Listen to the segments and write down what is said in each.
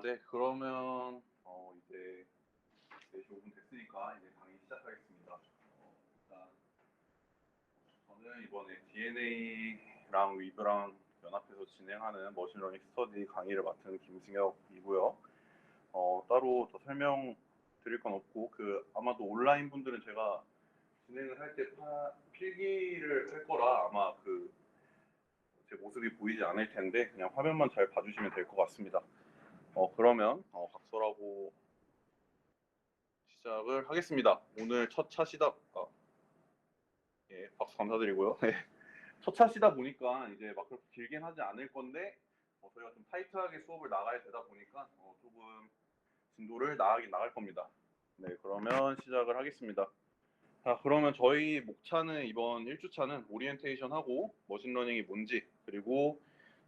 네. 그러면 이제 4시 5분 됐으니까 이제 강의 시작하겠습니다. 일단 저는 이번에 DNA랑 위브랑 연합해서 진행하는 머신러닝 스터디 강의를 맡은 김승혁이고요. 따로 더 설명드릴 건 없고 아마도 온라인 분들은 제가 진행을 할 때 필기를 할 거라 아마 제 모습이 보이지 않을 텐데 그냥 화면만 잘 봐주시면 될 것 같습니다. 그러면 각설하고 시작을 하겠습니다. 오늘 첫 차시다. 예, 박수 감사드리고요. 네. 첫 차시다 보니까 이제 막 그렇게 길긴 하지 않을 건데 저희가 좀 타이트하게 수업을 나가야 되다 보니까 조금 진도를 나가긴 나갈 겁니다. 네, 그러면 시작을 하겠습니다. 자, 그러면 저희 목차는 이번 1주차는 오리엔테이션하고 머신러닝이 뭔지, 그리고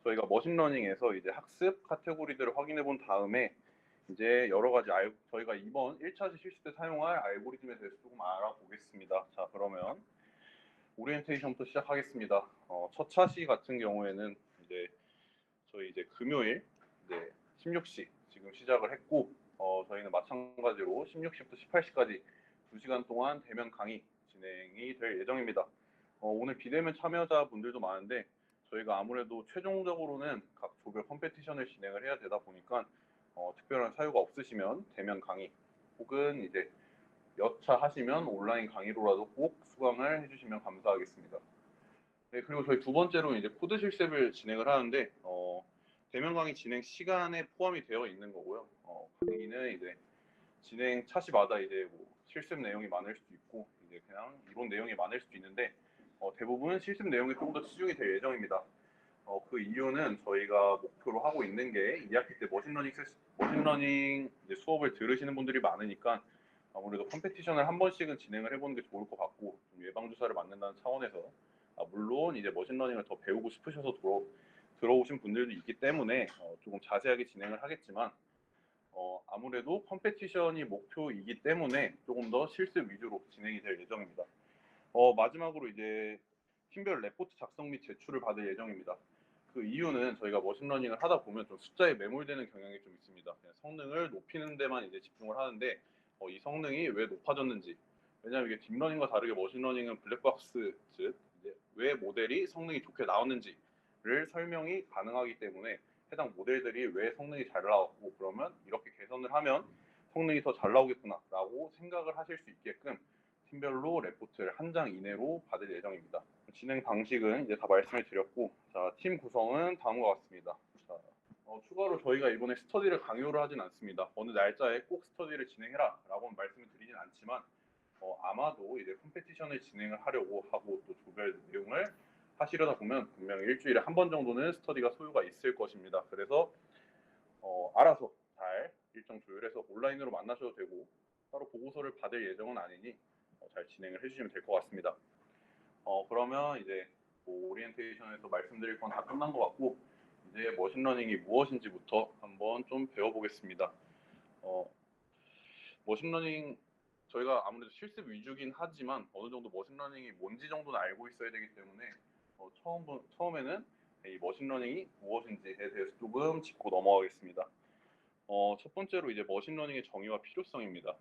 저희가 머신러닝에서 이제 학습 카테고리들을 확인해 본 다음에 이제 여러 가지 저희가 이번 1차시 실습 때 사용할 알고리즘에 대해서 조금 알아보겠습니다. 자, 그러면 오리엔테이션부터 시작하겠습니다. 첫 차시 같은 경우에는 저희 금요일 16시 지금 시작을 했고, 저희는 마찬가지로 16시부터 18시까지 2시간 동안 대면 강의 진행이 될 예정입니다. 오늘 비대면 참여자분들도 많은데 저희가 아무래도 최종적으로는 각 조별 컴페티션을 진행을 해야 되다 보니까 특별한 사유가 없으시면 대면 강의 혹은 이제 여차 하시면 온라인 강의로라도 꼭 수강을 해주시면 감사하겠습니다. 네, 그리고 저희 두 번째로 이제 코드 실습을 진행을 하는데 대면 강의 진행 시간에 포함이 되어 있는 거고요. 강의는 이제 진행 차시마다 이제 뭐 실습 내용이 많을 수도 있고 이제 그냥 이론 내용이 많을 수도 있는데 대부분 실습 내용이 좀 더 치중이 될 예정입니다. 그 이유는 저희가 목표로 하고 있는 게 2학기 때 머신러닝 이제 수업을 들으시는 분들이 많으니까 아무래도 컴페티션을 한 번씩은 진행을 해보는 게 좋을 것 같고 좀 예방주사를 맞는다는 차원에서 물론 이제 머신러닝을 더 배우고 싶으셔서 들어오신 분들도 있기 때문에 조금 자세하게 진행을 하겠지만 아무래도 컴페티션이 목표이기 때문에 조금 더 실습 위주로 진행이 될 예정입니다. 마지막으로 이제 팀별 레포트 작성 및 제출을 받을 예정입니다. 그 이유는 저희가 머신러닝을 하다 보면 좀 숫자에 매몰되는 경향이 좀 있습니다. 그냥 성능을 높이는 데만 이제 집중을 하는데 이 성능이 왜 높아졌는지, 왜냐하면 이게 딥러닝과 다르게 머신러닝은 블랙박스, 즉 이제 왜 모델이 성능이 좋게 나왔는지를 설명이 가능하기 때문에 해당 모델들이 왜 성능이 잘 나왔고 그러면 이렇게 개선을 하면 성능이 더 잘 나오겠구나라고 생각을 하실 수 있게끔 팀별로 레포트를 한 장 이내로 받을 예정입니다. 진행 방식은 이제 다 말씀을 드렸고, 자, 팀 구성은 다음과 같습니다. 자, 추가로 저희가 이번에 스터디를 강요를 하진 않습니다. 어느 날짜에 꼭 스터디를 진행해라 라고 말씀을 드리진 않지만 아마도 이제 컴페티션을 진행을 하려고 하고 또 조별 내용을 하시려다 보면 분명히 일주일에 한 번 정도는 스터디가 소요가 있을 것입니다. 그래서 알아서 잘 일정 조율해서 온라인으로 만나셔도 되고 따로 보고서를 받을 예정은 아니니 잘 진행을 해주시면 될 것 같습니다. 그러면 이제 뭐 오리엔테이션에서 말씀드릴 건 다 끝난 것 같고 이제 머신러닝이 무엇인지부터 한번 좀 배워보겠습니다. 머신러닝 저희가 아무래도 실습 위주긴 하지만 어느 정도 머신러닝이 뭔지 정도는 알고 있어야 되기 때문에 처음에는 이 머신러닝이 무엇인지에 대해서 조금 짚고 넘어가겠습니다. 첫 번째로 이제 머신러닝의 정의와 필요성입니다.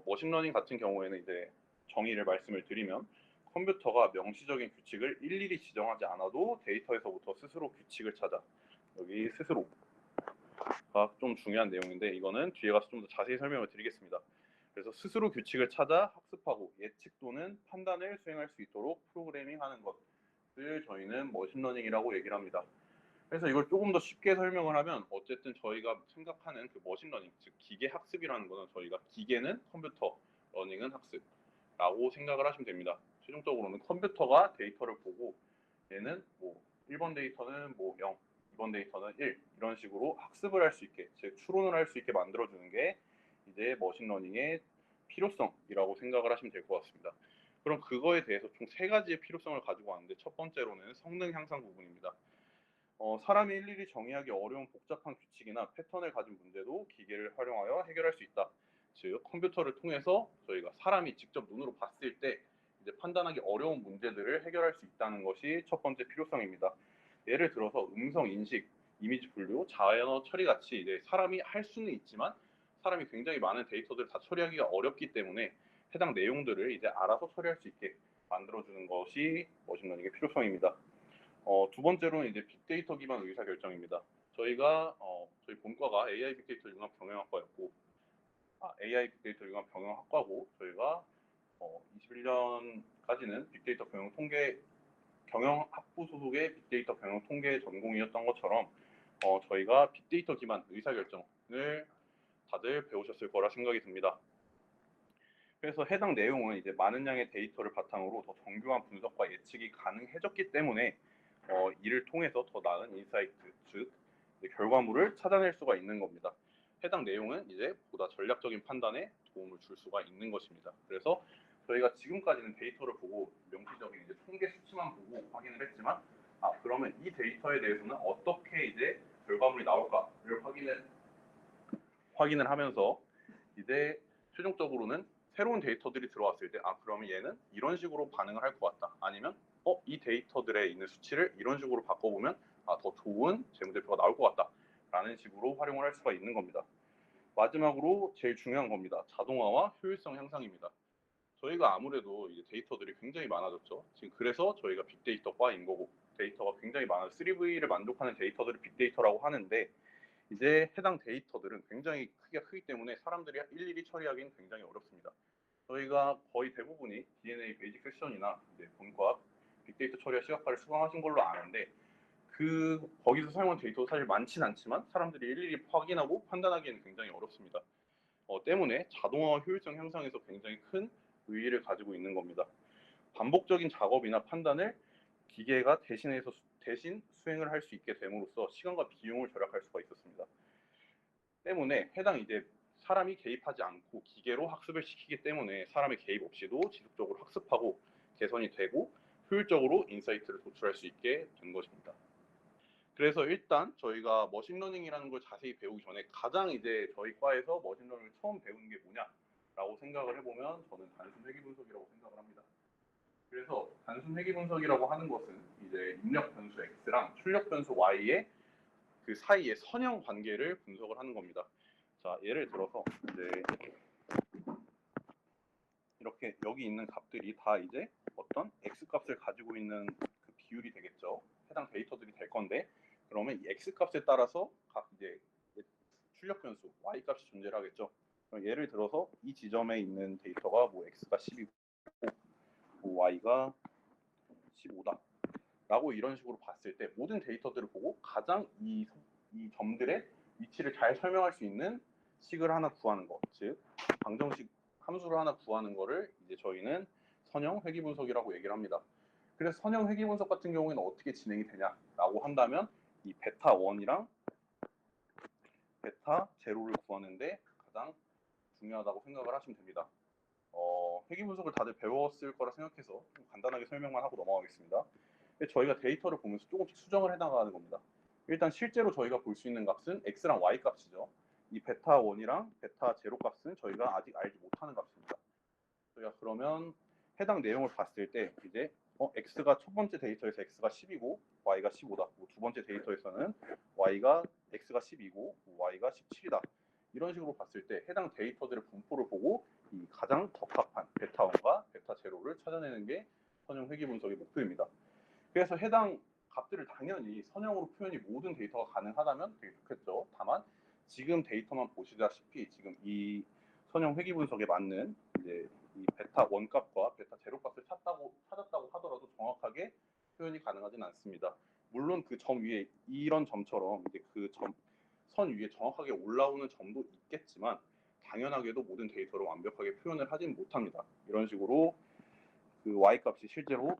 머신러닝 같은 경우에는 이제 정의를 말씀을 드리면 컴퓨터가 명시적인 규칙을 일일이 지정하지 않아도 데이터에서부터 스스로 규칙을 찾아 여기 스스로가 좀 중요한 내용인데 이거는 뒤에 가서 좀 더 자세히 설명을 드리겠습니다. 그래서 스스로 규칙을 찾아 학습하고 예측 또는 판단을 수행할 수 있도록 프로그래밍하는 것을 저희는 머신러닝이라고 얘기를 합니다. 그래서 이걸 조금 더 쉽게 설명을 하면 어쨌든 저희가 생각하는 그 머신러닝, 즉 기계 학습이라는 거는 저희가 기계는 컴퓨터, 러닝은 학습라고 생각을 하시면 됩니다. 최종적으로는 컴퓨터가 데이터를 보고 얘는 뭐 1번 데이터는 뭐 0, 2번 데이터는 1 이런 식으로 학습을 할 수 있게, 즉 추론을 할 수 있게 만들어주는 게 이제 머신러닝의 필요성이라고 생각을 하시면 될 것 같습니다. 그럼 그거에 대해서 총 3가지의 필요성을 가지고 왔는데 첫 번째로는 성능 향상 부분입니다. 사람이 일일이 정의하기 어려운 복잡한 규칙이나 패턴을 가진 문제도 기계를 활용하여 해결할 수 있다. 즉 컴퓨터를 통해서 저희가 사람이 직접 눈으로 봤을 때 이제 판단하기 어려운 문제들을 해결할 수 있다는 것이 첫 번째 필요성입니다. 예를 들어서 음성 인식, 이미지 분류, 자연어 처리 같이 이제 사람이 할 수는 있지만 사람이 굉장히 많은 데이터들을 다 처리하기가 어렵기 때문에 해당 내용들을 이제 알아서 처리할 수 있게 만들어주는 것이 머신러닝의 필요성입니다. 두 번째로는 이제 빅데이터 기반 의사결정입니다. 저희 본과가 AI 빅데이터 융합 경영학과였고, AI 빅데이터 융합 경영학과고, 저희가 21년까지는 빅데이터 경영학부 소속의 빅데이터 경영 통계 전공이었던 것처럼 저희가 빅데이터 기반 의사결정을 다들 배우셨을 거라 생각이 듭니다. 그래서 해당 내용은 이제 많은 양의 데이터를 바탕으로 더 정교한 분석과 예측이 가능해졌기 때문에 이를 통해서 더 나은 인사이트, 즉 결과물을 찾아낼 수가 있는 겁니다. 해당 내용은 이제 보다 전략적인 판단에 도움을 줄 수가 있는 것입니다. 그래서 저희가 지금까지는 데이터를 보고 명시적인 이제 통계 수치만 보고 확인을 했지만, 그러면 이 데이터에 대해서는 어떻게 이제 결과물이 나올까를 확인을 하면서 이제 최종적으로는 새로운 데이터들이 들어왔을 때, 그러면 얘는 이런 식으로 반응을 할 것 같다. 아니면 이 데이터들에 있는 수치를 이런 식으로 바꿔보면 더 좋은 재무제표가 나올 것 같다. 라는 식으로 활용을 할 수가 있는 겁니다. 마지막으로 제일 중요한 겁니다. 자동화와 효율성 향상입니다. 저희가 아무래도 이제 데이터들이 굉장히 많아졌죠. 지금 그래서 저희가 빅데이터과인 거고, 데이터가 굉장히 많아서 3V를 만족하는 데이터들을 빅데이터라고 하는데, 이제 해당 데이터들은 굉장히 크기가 크기 때문에 사람들이 일일이 처리하기는 굉장히 어렵습니다. 저희가 거의 대부분이 DNA 베이직 섹션이나 이제 본과 빅데이터 처리와 시각화를 수강하신 걸로 아는데, 거기서 사용한 데이터도 사실 많진 않지만 사람들이 일일이 확인하고 판단하기에는 굉장히 어렵습니다. 때문에 자동화와 효율성 향상에서 굉장히 큰 의의를 가지고 있는 겁니다. 반복적인 작업이나 판단을 기계가 대신 수행을 할 수 있게 됨으로써 시간과 비용을 절약할 수가 있었습니다. 때문에 해당 이제 사람이 개입하지 않고 기계로 학습을 시키기 때문에 사람의 개입 없이도 지속적으로 학습하고 개선이 되고 효율적으로 인사이트를 도출할 수 있게 된 것입니다. 그래서 일단 저희가 머신러닝이라는 걸 자세히 배우기 전에 가장 이제 저희 과에서 머신러닝을 처음 배우는 게 뭐냐라고 생각을 해보면 저는 단순 회귀 분석이라고 생각을 합니다. 그래서 단순 회귀 분석이라고 하는 것은 이제 입력 변수 x랑 출력 변수 y의 그 사이의 선형 관계를 분석을 하는 겁니다. 자, 예를 들어서 이제 이렇게 여기 있는 값들이 다 이제 어떤 x 값을 가지고 있는 그 비율이 되겠죠. 해당 데이터들이 될 건데, 그러면 이 x 값에 따라서 각 이제 출력 변수 y 값이 존재를 하겠죠. 그럼 예를 들어서 이 지점에 있는 데이터가 뭐 x가 10이고 뭐 y가 15다. 라고 이런 식으로 봤을 때 모든 데이터들을 보고 가장 이 점들의 위치를 잘 설명할 수 있는 식을 하나 구하는 것, 즉 방정식 함수를 하나 구하는 거를 이제 저희는 선형 회귀 분석이라고 얘기를 합니다. 그래서 선형 회귀 분석 같은 경우에는 어떻게 진행이 되냐라고 한다면 이 베타 1이랑 베타 제로를 구하는데 가장 중요하다고 생각을 하시면 됩니다. 회귀 분석을 다들 배웠을 거라 생각해서 좀 간단하게 설명만 하고 넘어가겠습니다. 저희가 데이터를 보면서 조금씩 수정을 해나가는 겁니다. 일단 실제로 저희가 볼 수 있는 값은 x랑 y 값이죠. 이 베타 1이랑 베타 제로 값은 저희가 아직 알지 못하는 값입니다. 저희가 그러면 해당 내용을 봤을 때 이제 x가 첫 번째 데이터에서 x가 10이고 y가 15다. 두 번째 데이터에서는 x가 12고 y가 17이다. 이런 식으로 봤을 때 해당 데이터들의 분포를 보고 이 가장 적합한 베타 1과 베타 제로를 찾아내는 게 선형 회귀 분석의 목표입니다. 그래서 해당 값들을 당연히 선형으로 표현이 모든 데이터가 가능하다면 되게 좋겠죠. 다만 지금 데이터만 보시다시피 지금 이 선형 회귀 분석에 맞는 이제 이 베타 1 값과 베타 제로 값을 찾았다고 하더라도 정확하게 표현이 가능하진 않습니다. 물론 그 점 위에 이런 점처럼 이제 그 선 위에 정확하게 올라오는 점도 있겠지만 당연하게도 모든 데이터를 완벽하게 표현을 하진 못합니다. 이런 식으로 그 y 값이 실제로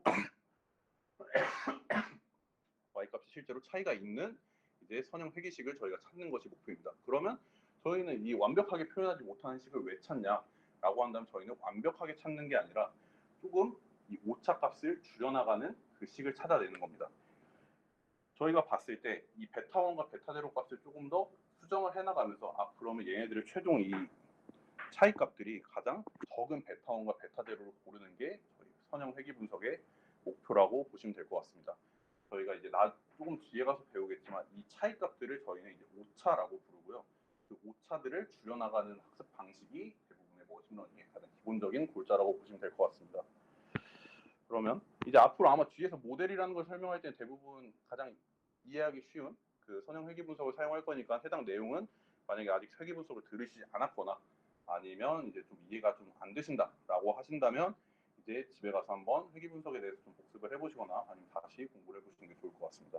y값이 실제로 차이가 있는 이제 선형 회귀식을 저희가 찾는 것이 목표입니다. 그러면 저희는 이 완벽하게 표현하지 못하는 식을 왜 찾냐라고 한다면 저희는 완벽하게 찾는 게 아니라 조금 이 오차 값을 줄여나가는 그 식을 찾아내는 겁니다. 저희가 봤을 때 이 베타 1과 베타 제로 값을 조금 더 수정을 해나가면서 그러면 얘네들의 최종 이 차이 값들이 가장 적은 베타 1과 베타 제로를 고르는 게 저희 선형 회귀 분석의 목표라고 보시면 될 것 같습니다. 저희가 이제 조금 뒤에 가서 배우겠지만 이 차이 값들을 저희는 이제 오차라고 부르고요. 그 오차들을 줄여나가는 학습 방식이 대부분의 머신러닝의 가장 기본적인 골자라고 보시면 될 것 같습니다. 그러면 이제 앞으로 아마 뒤에서 모델이라는 걸 설명할 때 대부분 가장 이해하기 쉬운 그 선형 회귀 분석을 사용할 거니까 해당 내용은 만약에 아직 회귀 분석을 들으시지 않았거나 아니면 이제 좀 이해가 좀 안 되신다라고 하신다면 이제 집에 가서 한번 회귀 분석에 대해서 좀 복습을 해보시거나 아니면 다시 공부를 해보시는 게 좋을 것 같습니다.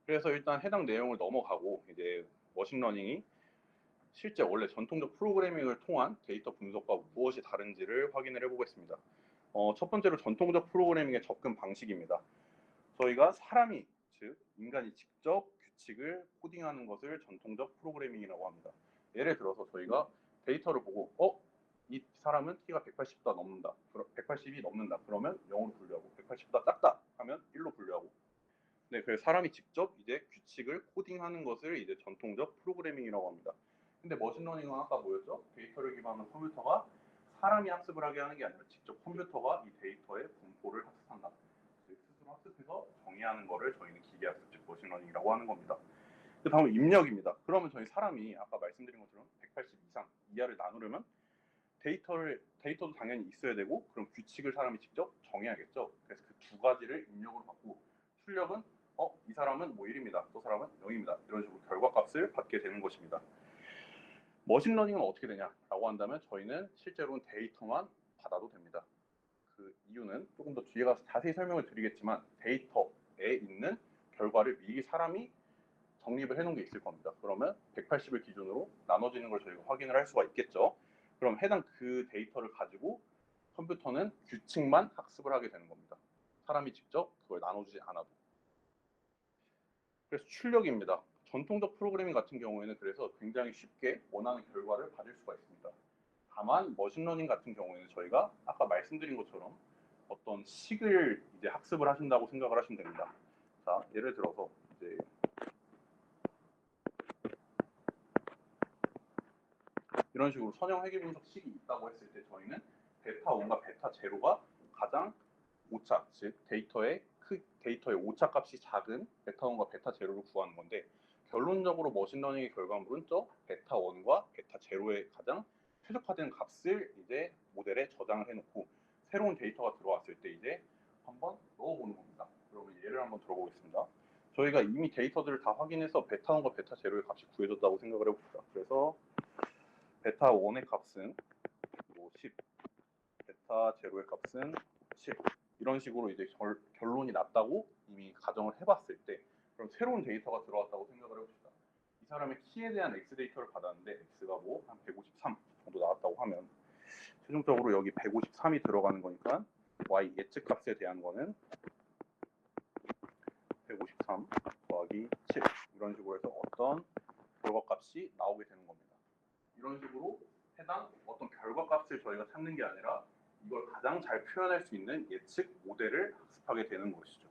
그래서 일단 해당 내용을 넘어가고 이제 머신러닝이 실제 원래 전통적 프로그래밍을 통한 데이터 분석과 무엇이 다른지를 확인을 해보겠습니다. 첫 번째로 전통적 프로그래밍의 접근 방식입니다. 저희가 사람이, 즉 인간이 직접 규칙을 코딩하는 것을 전통적 프로그래밍이라고 합니다. 예를 들어서 저희가 데이터를 보고 이 사람은 키가 180보다 넘는다. 180이 넘는다. 그러면 0으로 분류하고 180보다 작다 하면 1로 분류하고. 네, 그래서 사람이 직접 이제 규칙을 코딩하는 것을 이제 전통적 프로그래밍이라고 합니다. 근데 머신러닝은 아까 뭐였죠? 데이터를 기반한 컴퓨터가 사람이 학습을 하게 하는 게 아니라 직접 컴퓨터가 이 데이터의 분포를 학습한다. 스스로 학습해서 정의하는 거를 저희는 기계학습 즉 머신러닝이라고 하는 겁니다. 그 다음은 입력입니다. 그러면 저희 사람이 아까 말씀드린 것처럼 180 이상 이하를 나누려면 데이터도 당연히 있어야 되고 그럼 규칙을 사람이 직접 정해야겠죠. 그래서 그 두 가지를 입력으로 받고 출력은 이 사람은 뭐 1입니다. 또 사람은 0입니다. 이런 식으로 결과값을 받게 되는 것입니다. 머신러닝은 어떻게 되냐라고 한다면 저희는 실제로는 데이터만 받아도 됩니다. 그 이유는 조금 더 뒤에 가서 자세히 설명을 드리겠지만 데이터에 있는 결과를 미리 사람이 정립을 해놓은 게 있을 겁니다. 그러면 180을 기준으로 나눠지는 걸 저희가 확인을 할 수가 있겠죠. 그럼 해당 그 데이터를 가지고 컴퓨터는 규칙만 학습을 하게 되는 겁니다. 사람이 직접 그걸 나눠주지 않아도. 그래서 출력입니다. 전통적 프로그래밍 같은 경우에는 그래서 굉장히 쉽게 원하는 결과를 받을 수가 있습니다. 다만 머신러닝 같은 경우에는 저희가 아까 말씀드린 것처럼 어떤 식을 이제 학습을 하신다고 생각을 하시면 됩니다. 자, 예를 들어서 이제 이런 식으로 선형 회귀 분석식이 있다고 했을 때 저희는 베타 1과 베타 0가 가장 오차, 즉 데이터의 오차 값이 작은 베타 1과 베타 0를 구하는 건데 결론적으로 머신러닝의 결과물은 저 베타 1과 베타 0의 가장 최적화된 값을 이제 모델에 저장을 해놓고 새로운 데이터가 들어왔을 때 이제 한번 넣어보는 겁니다. 그러면 예를 한번 들어보겠습니다. 저희가 이미 데이터들을 다 확인해서 베타 1과 베타 0의 값이 구해졌다고 생각을 해봅시다. 그래서 베타 1의 값은 뭐 10, 베타 0의 값은 10 이런 식으로 이제 결론이 났다고 이미 가정을 해봤을 때 그럼 새로운 데이터가 들어왔다고 생각을 해봅시다. 이 사람의 키에 대한 X 데이터를 받았는데 X가 뭐 한 153 정도 나왔다고 하면 최종적으로 여기 153이 들어가는 거니까 Y 예측 값에 대한 거는 153 더하기 7 이런 식으로 해서 어떤 결과값이 나오게 되는 겁니다. 이런 식으로 해당 어떤 결과값을 저희가 찾는 게 아니라 이걸 가장 잘 표현할 수 있는 예측 모델을 학습하게 되는 것이죠.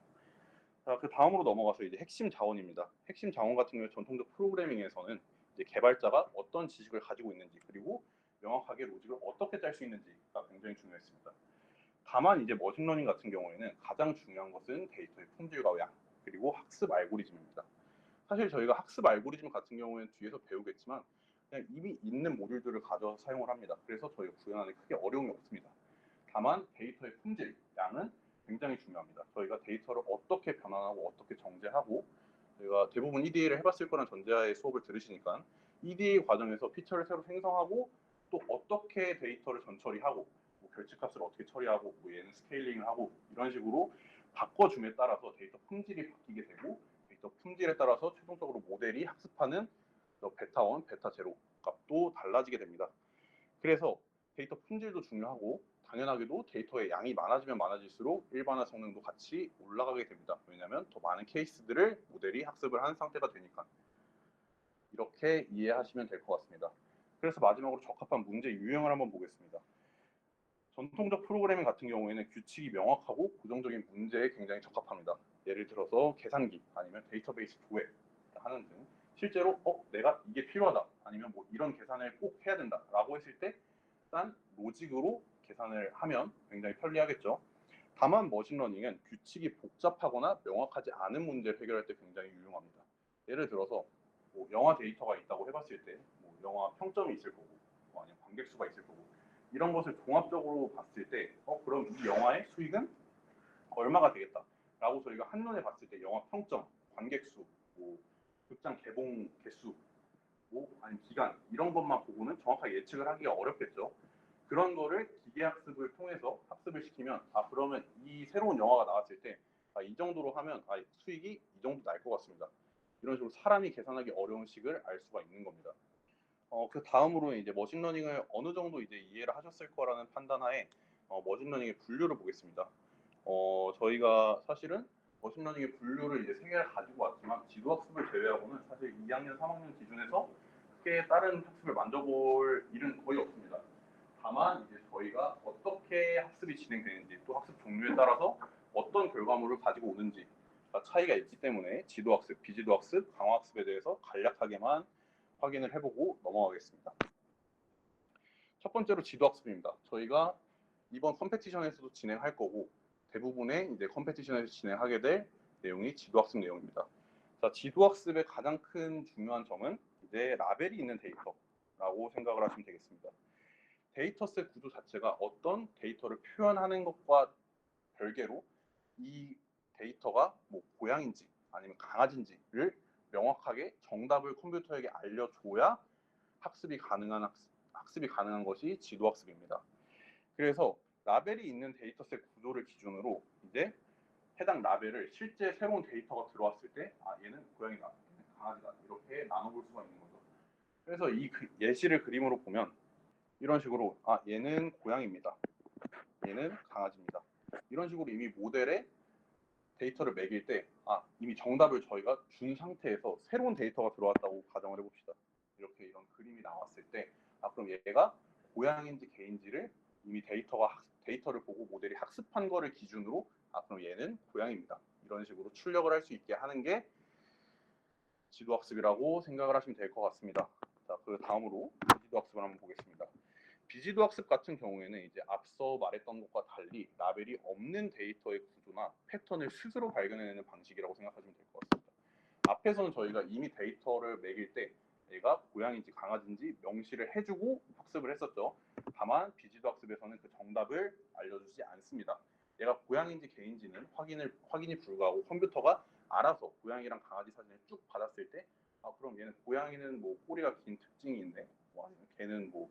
자, 그 다음으로 넘어가서 이제 핵심 자원입니다. 핵심 자원 같은 경우에 전통적 프로그래밍에서는 이제 개발자가 어떤 지식을 가지고 있는지 그리고 명확하게 로직을 어떻게 짤 수 있는지가 굉장히 중요했습니다. 다만 이제 머신러닝 같은 경우에는 가장 중요한 것은 데이터의 품질과 양 그리고 학습 알고리즘입니다. 사실 저희가 학습 알고리즘 같은 경우에는 뒤에서 배우겠지만 그냥 이미 있는 모듈들을 가져서 사용을 합니다. 그래서 저희가 구현하는 데 크게 어려움이 없습니다. 다만 데이터의 품질, 양은 굉장히 중요합니다. 저희가 데이터를 어떻게 변환하고 어떻게 정제하고 저희가 대부분 EDA를 해봤을 거란 전제하에 수업을 들으시니까 EDA 과정에서 피처를 새로 생성하고 또 어떻게 데이터를 전처리하고 뭐 결집값을 어떻게 처리하고 뭐 얘는 스케일링을 하고 이런 식으로 바꿔줌에 따라서 데이터 품질이 바뀌게 되고 데이터 품질에 따라서 최종적으로 모델이 학습하는 베타 1, 베타 0 값도 달라지게 됩니다. 그래서 데이터 품질도 중요하고 당연하게도 데이터의 양이 많아지면 많아질수록 일반화 성능도 같이 올라가게 됩니다. 왜냐하면 더 많은 케이스들을 모델이 학습을 한 상태가 되니까. 이렇게 이해하시면 될 것 같습니다. 그래서 마지막으로 적합한 문제 유형을 한번 보겠습니다. 전통적 프로그래밍 같은 경우에는 규칙이 명확하고 고정적인 문제에 굉장히 적합합니다. 예를 들어서 계산기 아니면 데이터베이스 조회 하는 등 실제로 내가 이게 필요하다 아니면 뭐 이런 계산을 꼭 해야 된다라고 했을 때 일단 로직으로 계산을 하면 굉장히 편리하겠죠. 다만 머신러닝은 규칙이 복잡하거나 명확하지 않은 문제를 해결할 때 굉장히 유용합니다. 예를 들어서 뭐 영화 데이터가 있다고 해봤을 때 뭐 영화 평점이 있을 거고 뭐 아니면 관객수가 있을 거고 이런 것을 종합적으로 봤을 때 그럼 이 영화의 수익은 얼마가 되겠다라고 저희가 한눈에 봤을 때 영화 평점, 관객수, 뭐 극장 개봉 개수, 뭐 아니면 기간 이런 것만 보고는 정확하게 예측을 하기가 어렵겠죠. 그런 거를 기계학습을 통해서 학습을 시키면 그러면 이 새로운 영화가 나왔을 때 이 정도로 하면 수익이 이 정도 날 것 같습니다. 이런 식으로 사람이 계산하기 어려운 식을 알 수가 있는 겁니다. 그 다음으로는 이제 머신러닝을 어느 정도 이제 이해를 하셨을 거라는 판단하에 머신러닝의 분류를 보겠습니다. 저희가 사실은 머신러닝의 분류를 이제 세 개를 가지고 왔지만 지도학습을 제외하고는 사실 2학년, 3학년 기준에서 크게 다른 학습을 만져볼 일은 거의 없습니다. 다만 이제 저희가 어떻게 학습이 진행되는지 또 학습 종류에 따라서 어떤 결과물을 가지고 오는지 차이가 있기 때문에 지도학습, 비지도학습, 강화학습에 대해서 간략하게만 확인을 해보고 넘어가겠습니다. 첫 번째로 지도학습입니다. 저희가 이번 컴페티션에서도 진행할 거고 대부분의 이제 컴페티션에서 진행하게 될 내용이 지도학습 내용입니다. 자, 지도학습의 가장 큰 중요한 점은 이제 라벨이 있는 데이터라고 생각을 하시면 되겠습니다. 데이터셋 구조 자체가 어떤 데이터를 표현하는 것과 별개로 이 데이터가 뭐 고양인지 아니면 강아지인지를 명확하게 정답을 컴퓨터에게 알려줘야 학습이 가능한 것이 지도학습입니다. 그래서 라벨이 있는 데이터셋 구조를 기준으로 이제 해당 라벨을 실제 새로운 데이터가 들어왔을 때 얘는 고양이다, 얘는 강아지다 이렇게 나눠볼 수가 있는 거죠. 그래서 이 예시를 그림으로 보면 이런 식으로 얘는 고양이입니다, 얘는 강아지입니다. 이런 식으로 이미 모델에 데이터를 매길 때 이미 정답을 저희가 준 상태에서 새로운 데이터가 들어왔다고 가정을 해봅시다. 이렇게 이런 그림이 나왔을 때 그럼 얘가 고양인지 개인지를 이미 데이터를 보고 모델이 학습한 거를 기준으로 그럼 얘는 고양이입니다. 이런 식으로 출력을 할 수 있게 하는 게 지도학습이라고 생각을 하시면 될 것 같습니다. 자, 그 다음으로 비지도학습을 한번 보겠습니다. 비지도학습 같은 경우에는 이제 앞서 말했던 것과 달리 라벨이 없는 데이터의 구조나 패턴을 스스로 발견해내는 방식이라고 생각하시면 될 것 같습니다. 앞에서는 저희가 이미 데이터를 매길 때 얘가 고양인지 강아지인지 명시를 해주고 학습을 했었죠. 다만 비지도학습에서는 그 정답을 알려주지 않습니다. 얘가 고양인지 개인지는 확인이 불가하고 컴퓨터가 알아서 고양이랑 강아지 사진을 쭉 받았을 때 그럼 얘는 고양이는 뭐 꼬리가 긴 특징이 있네, 뭐 아니면 걔는 뭐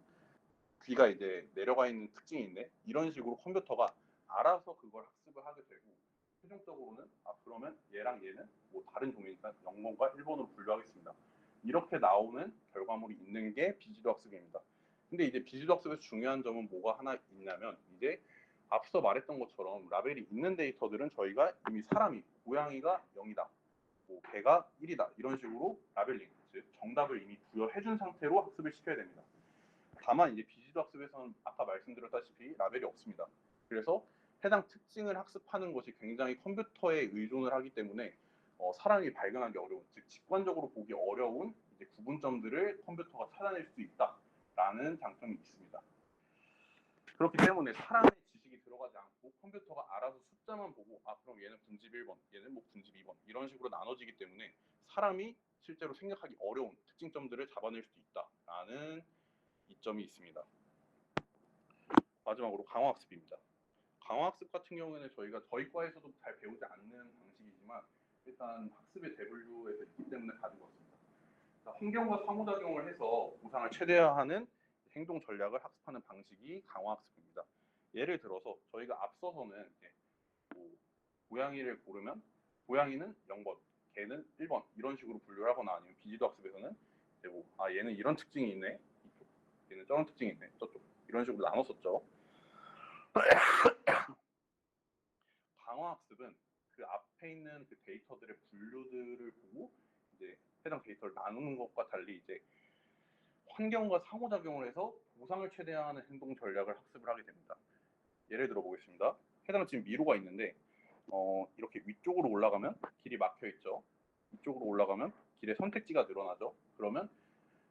귀가 이제 내려가 있는 특징이 있네, 이런 식으로 컴퓨터가 알아서 그걸 학습을 하게 되고 최종적으로는 그러면 얘랑 얘는 뭐 다른 종이니까 0번과 1번으로 분류하겠습니다. 이렇게 나오는 결과물이 있는 게 비지도학습입니다. 근데 이제 비지도학습에서 중요한 점은 뭐가 하나 있냐면 이제 앞서 말했던 것처럼 라벨이 있는 데이터들은 저희가 이미 사람이 고양이가 0이다, 뭐 개가 1이다 이런 식으로 라벨링, 즉 정답을 이미 부여해준 상태로 학습을 시켜야 됩니다. 다만 이제 비지도학습에서는 아까 말씀드렸다시피 라벨이 없습니다. 그래서 해당 특징을 학습하는 것이 굉장히 컴퓨터에 의존을 하기 때문에 사람이 발견하기 어려운, 즉 직관적으로 보기 어려운 이제 구분점들을 컴퓨터가 찾아낼 수 있다라는 장점이 있습니다. 그렇기 때문에 사람의 지식이 들어가지 않고 컴퓨터가 알아서 숫자만 보고 그럼 얘는 군집 1번, 얘는 뭐 군집 2번 이런 식으로 나눠지기 때문에 사람이 실제로 생각하기 어려운 특징점들을 잡아낼 수 있다라는 이점이 있습니다. 마지막으로 강화학습입니다. 강화학습 같은 경우에는 저희가 저희 과에서도 잘 배우지 않는 방식이지만 일단 학습의 대분류에서 있기 때문에 가지고 왔습니다. 환경과 상호작용을 해서 보상을 최대화하는 행동 전략을 학습하는 방식이 강화학습입니다. 예를 들어서 저희가 앞서서는 뭐 고양이를 고르면 고양이는 0번, 개는 1번 이런 식으로 분류를 하거나 아니면 비지도학습에서는 얘는 이런 특징이 있네, 이쪽, 얘는 저런 특징이 있네, 저쪽 이런 식으로 나눴었죠. 강화학습은 그 앞에 있는 그 데이터들의 분류들을 보고 이제 해당 데이터를 나누는 것과 달리 이제 환경과 상호작용을 해서 보상을 최대화하는 행동 전략을 학습을 하게 됩니다. 예를 들어 보겠습니다. 해당 지금 미로가 있는데 이렇게 위쪽으로 올라가면 길이 막혀 있죠. 이쪽으로 올라가면 길의 선택지가 늘어나죠. 그러면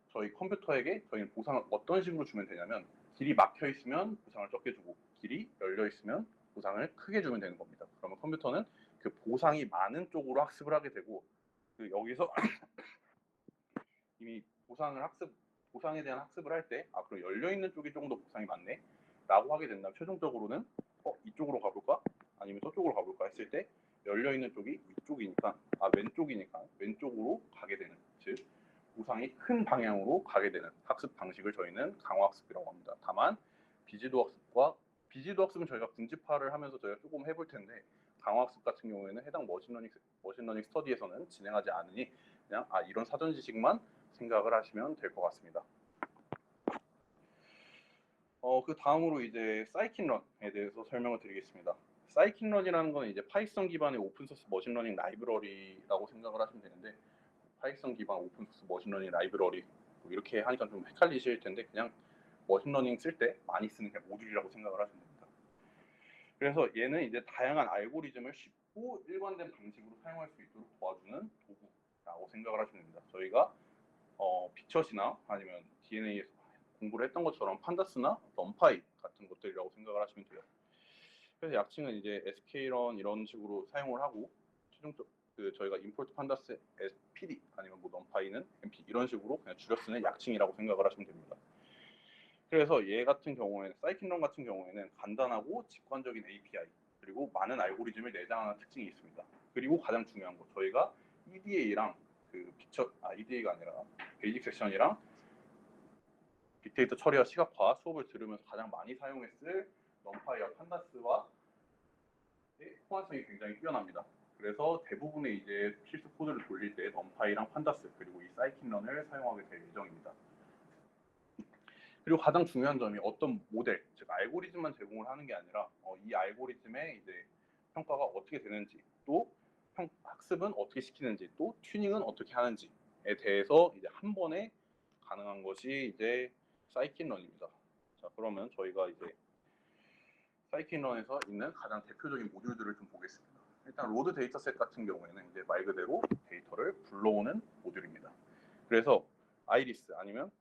저희 컴퓨터에게 저희는 보상을 어떤 식으로 주면 되냐면 길이 막혀 있으면 보상을 적게 주고 길이 열려 있으면 보상을 크게 주면 되는 겁니다. 그러면 컴퓨터는 그 보상이 많은 쪽으로 학습을 하게 되고, 그 여기서 이미 보상에 대한 학습을 할 때, 그럼 열려있는 쪽이 조금 더 보상이 많네 라고 하게 된다면 최종적으로는 이쪽으로 가볼까? 아니면 저쪽으로 가볼까 했을 때 열려있는 쪽이 위쪽이니까, 왼쪽이니까 왼쪽으로 가게 되는, 즉 보상이 큰 방향으로 가게 되는 학습 방식을 저희는 강화학습이라고 합니다. 다만 비지도 학습은 저희가 군집화를 하면서 저희가 조금 해볼 텐데, 강화학습 같은 경우에는 해당 머신러닝 스터디에서는 진행하지 않으니 그냥 이런 사전 지식만 생각을 하시면 될 것 같습니다. 그 다음으로 이제 사이킨런에 대해서 설명을 드리겠습니다. 사이킨런이라는 건 이제 파이썬 기반의 오픈소스 머신러닝 라이브러리라고 생각을 하시면 되는데, 파이썬 기반 오픈소스 머신러닝 라이브러리 이렇게 하니까 좀 헷갈리실 텐데, 그냥 머신러닝 쓸 때 많이 쓰는 그냥 모듈이라고 생각을 하시면 됩니다. 그래서 얘는 이제 다양한 알고리즘을 쉽고 일관된 방식으로 사용할 수 있도록 도와주는 도구라고 생각을 하시면 됩니다. 저희가 빅처시나 아니면 DNA에서 공부를 했던 것처럼 판다스나 넘파이 같은 것들이라고 생각을 하시면 돼요. 그래서 약칭은 이제 sklearn 이런 식으로 사용을 하고, 최종적 저희가 import pandas pd 아니면 뭐 numpy는 mp 이런 식으로 그냥 줄여 쓰는 약칭이라고 생각을 하시면 됩니다. 그래서 얘 같은 경우에는 사이킨런 같은 경우에는 간단하고 직관적인 API 그리고 많은 알고리즘을 내장하는 특징이 있습니다. 그리고 가장 중요한 거, 저희가 EDA랑 EDA가 아니라 베이직 섹션이랑 빅데이터 처리와 시각화 수업을 들으면서 가장 많이 사용했을 넘파이와 판다스와 호환성이 굉장히 뛰어납니다. 그래서 대부분의 이제 필수 코드를 돌릴 때 넘파이랑 판다스 그리고 이 사이킨런을 사용하게 될 예정입니다. 그리고 가장 중요한 점이 어떤 모델, 즉 알고리즘만 제공을 하는 게 아니라 이 알고리즘의 이제 평가가 어떻게 되는지, 또 학습은 어떻게 시키는지, 또 튜닝은 어떻게 하는지에 대해서 이제 한 번에 가능한 것이 이제 사이킨런입니다. 자, 그러면 저희가 이제 사이킨런에서 있는 가장 대표적인 모듈들을 좀 보겠습니다. 일단 로드 데이터셋 같은 경우에는 이제 말 그대로 데이터를 불러오는 모듈입니다. 그래서 아이리스 아니면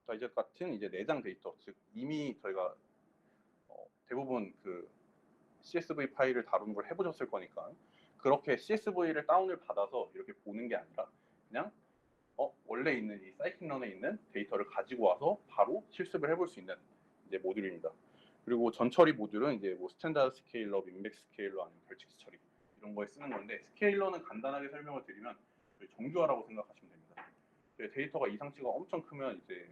다이젯 같은 이제 내장 데이터, 즉 이미 저희가 대부분 그 CSV 파일을 다루는 걸 해보셨을 거니까 그렇게 CSV를 다운을 받아서 이렇게 보는 게 아니라 그냥 원래 있는 이 사이킨런에 있는 데이터를 가지고 와서 바로 실습을 해볼 수 있는 이제 모듈입니다. 그리고 전처리 모듈은 이제 뭐 스탠다드 스케일러, 민맥 스케일러 아니면 벌칙스 처리 이런 거에 쓰는 건데, 스케일러는 간단하게 설명을 드리면 정규화라고 생각하시면 됩니다. 데이터가 이상치가 엄청 크면 이제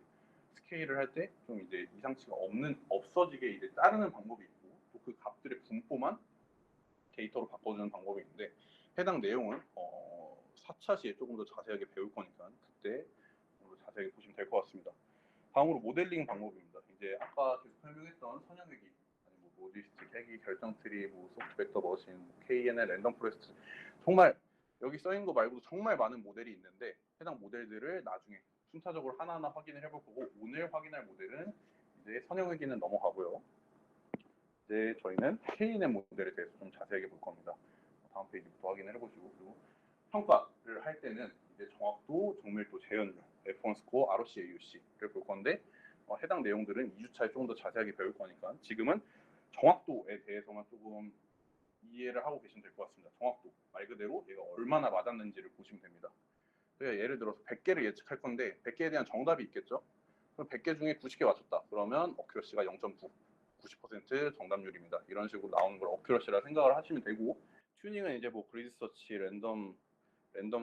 스케일을 할 때 좀 이제 이상치가 없어지게 이제 자르는 방법이 있고, 또 그 값들의 분포만 데이터로 바꿔주는 방법이 있는데, 해당 내용은 4차 시에 조금 더 자세하게 배울 거니까 그때 좀 더 자세하게 보시면 될 것 같습니다. 다음으로 모델링 방법입니다. 이제 아까 계속 설명했던 선형회기, 아니 뭐 모디스트, 회기, 결정트리, 뭐 소프트 벡터 머신, KNN, 랜덤 포레스트, 정말 여기 써있는 거 말고도 정말 많은 모델이 있는데, 해당 모델들을 나중에 순차적으로 하나하나 확인을 해볼 거고, 오늘 확인할 모델은 이제 선형회기는 넘어가고요. 이제 저희는 KNN 모델에 대해서 좀 자세하게 볼 겁니다. 다음 페이지부터 확인을 해보시고, 그리고 평가를 할 때는 이제 정확도, 정밀도, 재현율, F1 스코어, ROC, AUC를 볼 건데, 해당 내용들은 2주차에 조금 더 자세하게 배울 거니까 지금은 정확도에 대해서만 조금 이해를 하고 계시면 될 것 같습니다. 정확도, 말 그대로 얘가 얼마나 맞았는지를 보시면 됩니다. 저희가 예를 들어서 100개를 예측할 건데 100개에 대한 정답이 있겠죠? 그럼 100개 중에 90개 맞췄다. 그러면 어큐러시가 0.9, 90% 정답률입니다. 이런 식으로 나오는 걸 어큐러시라 생각을 하시면 되고, 튜닝은 이제 뭐 그리드 서치, 랜덤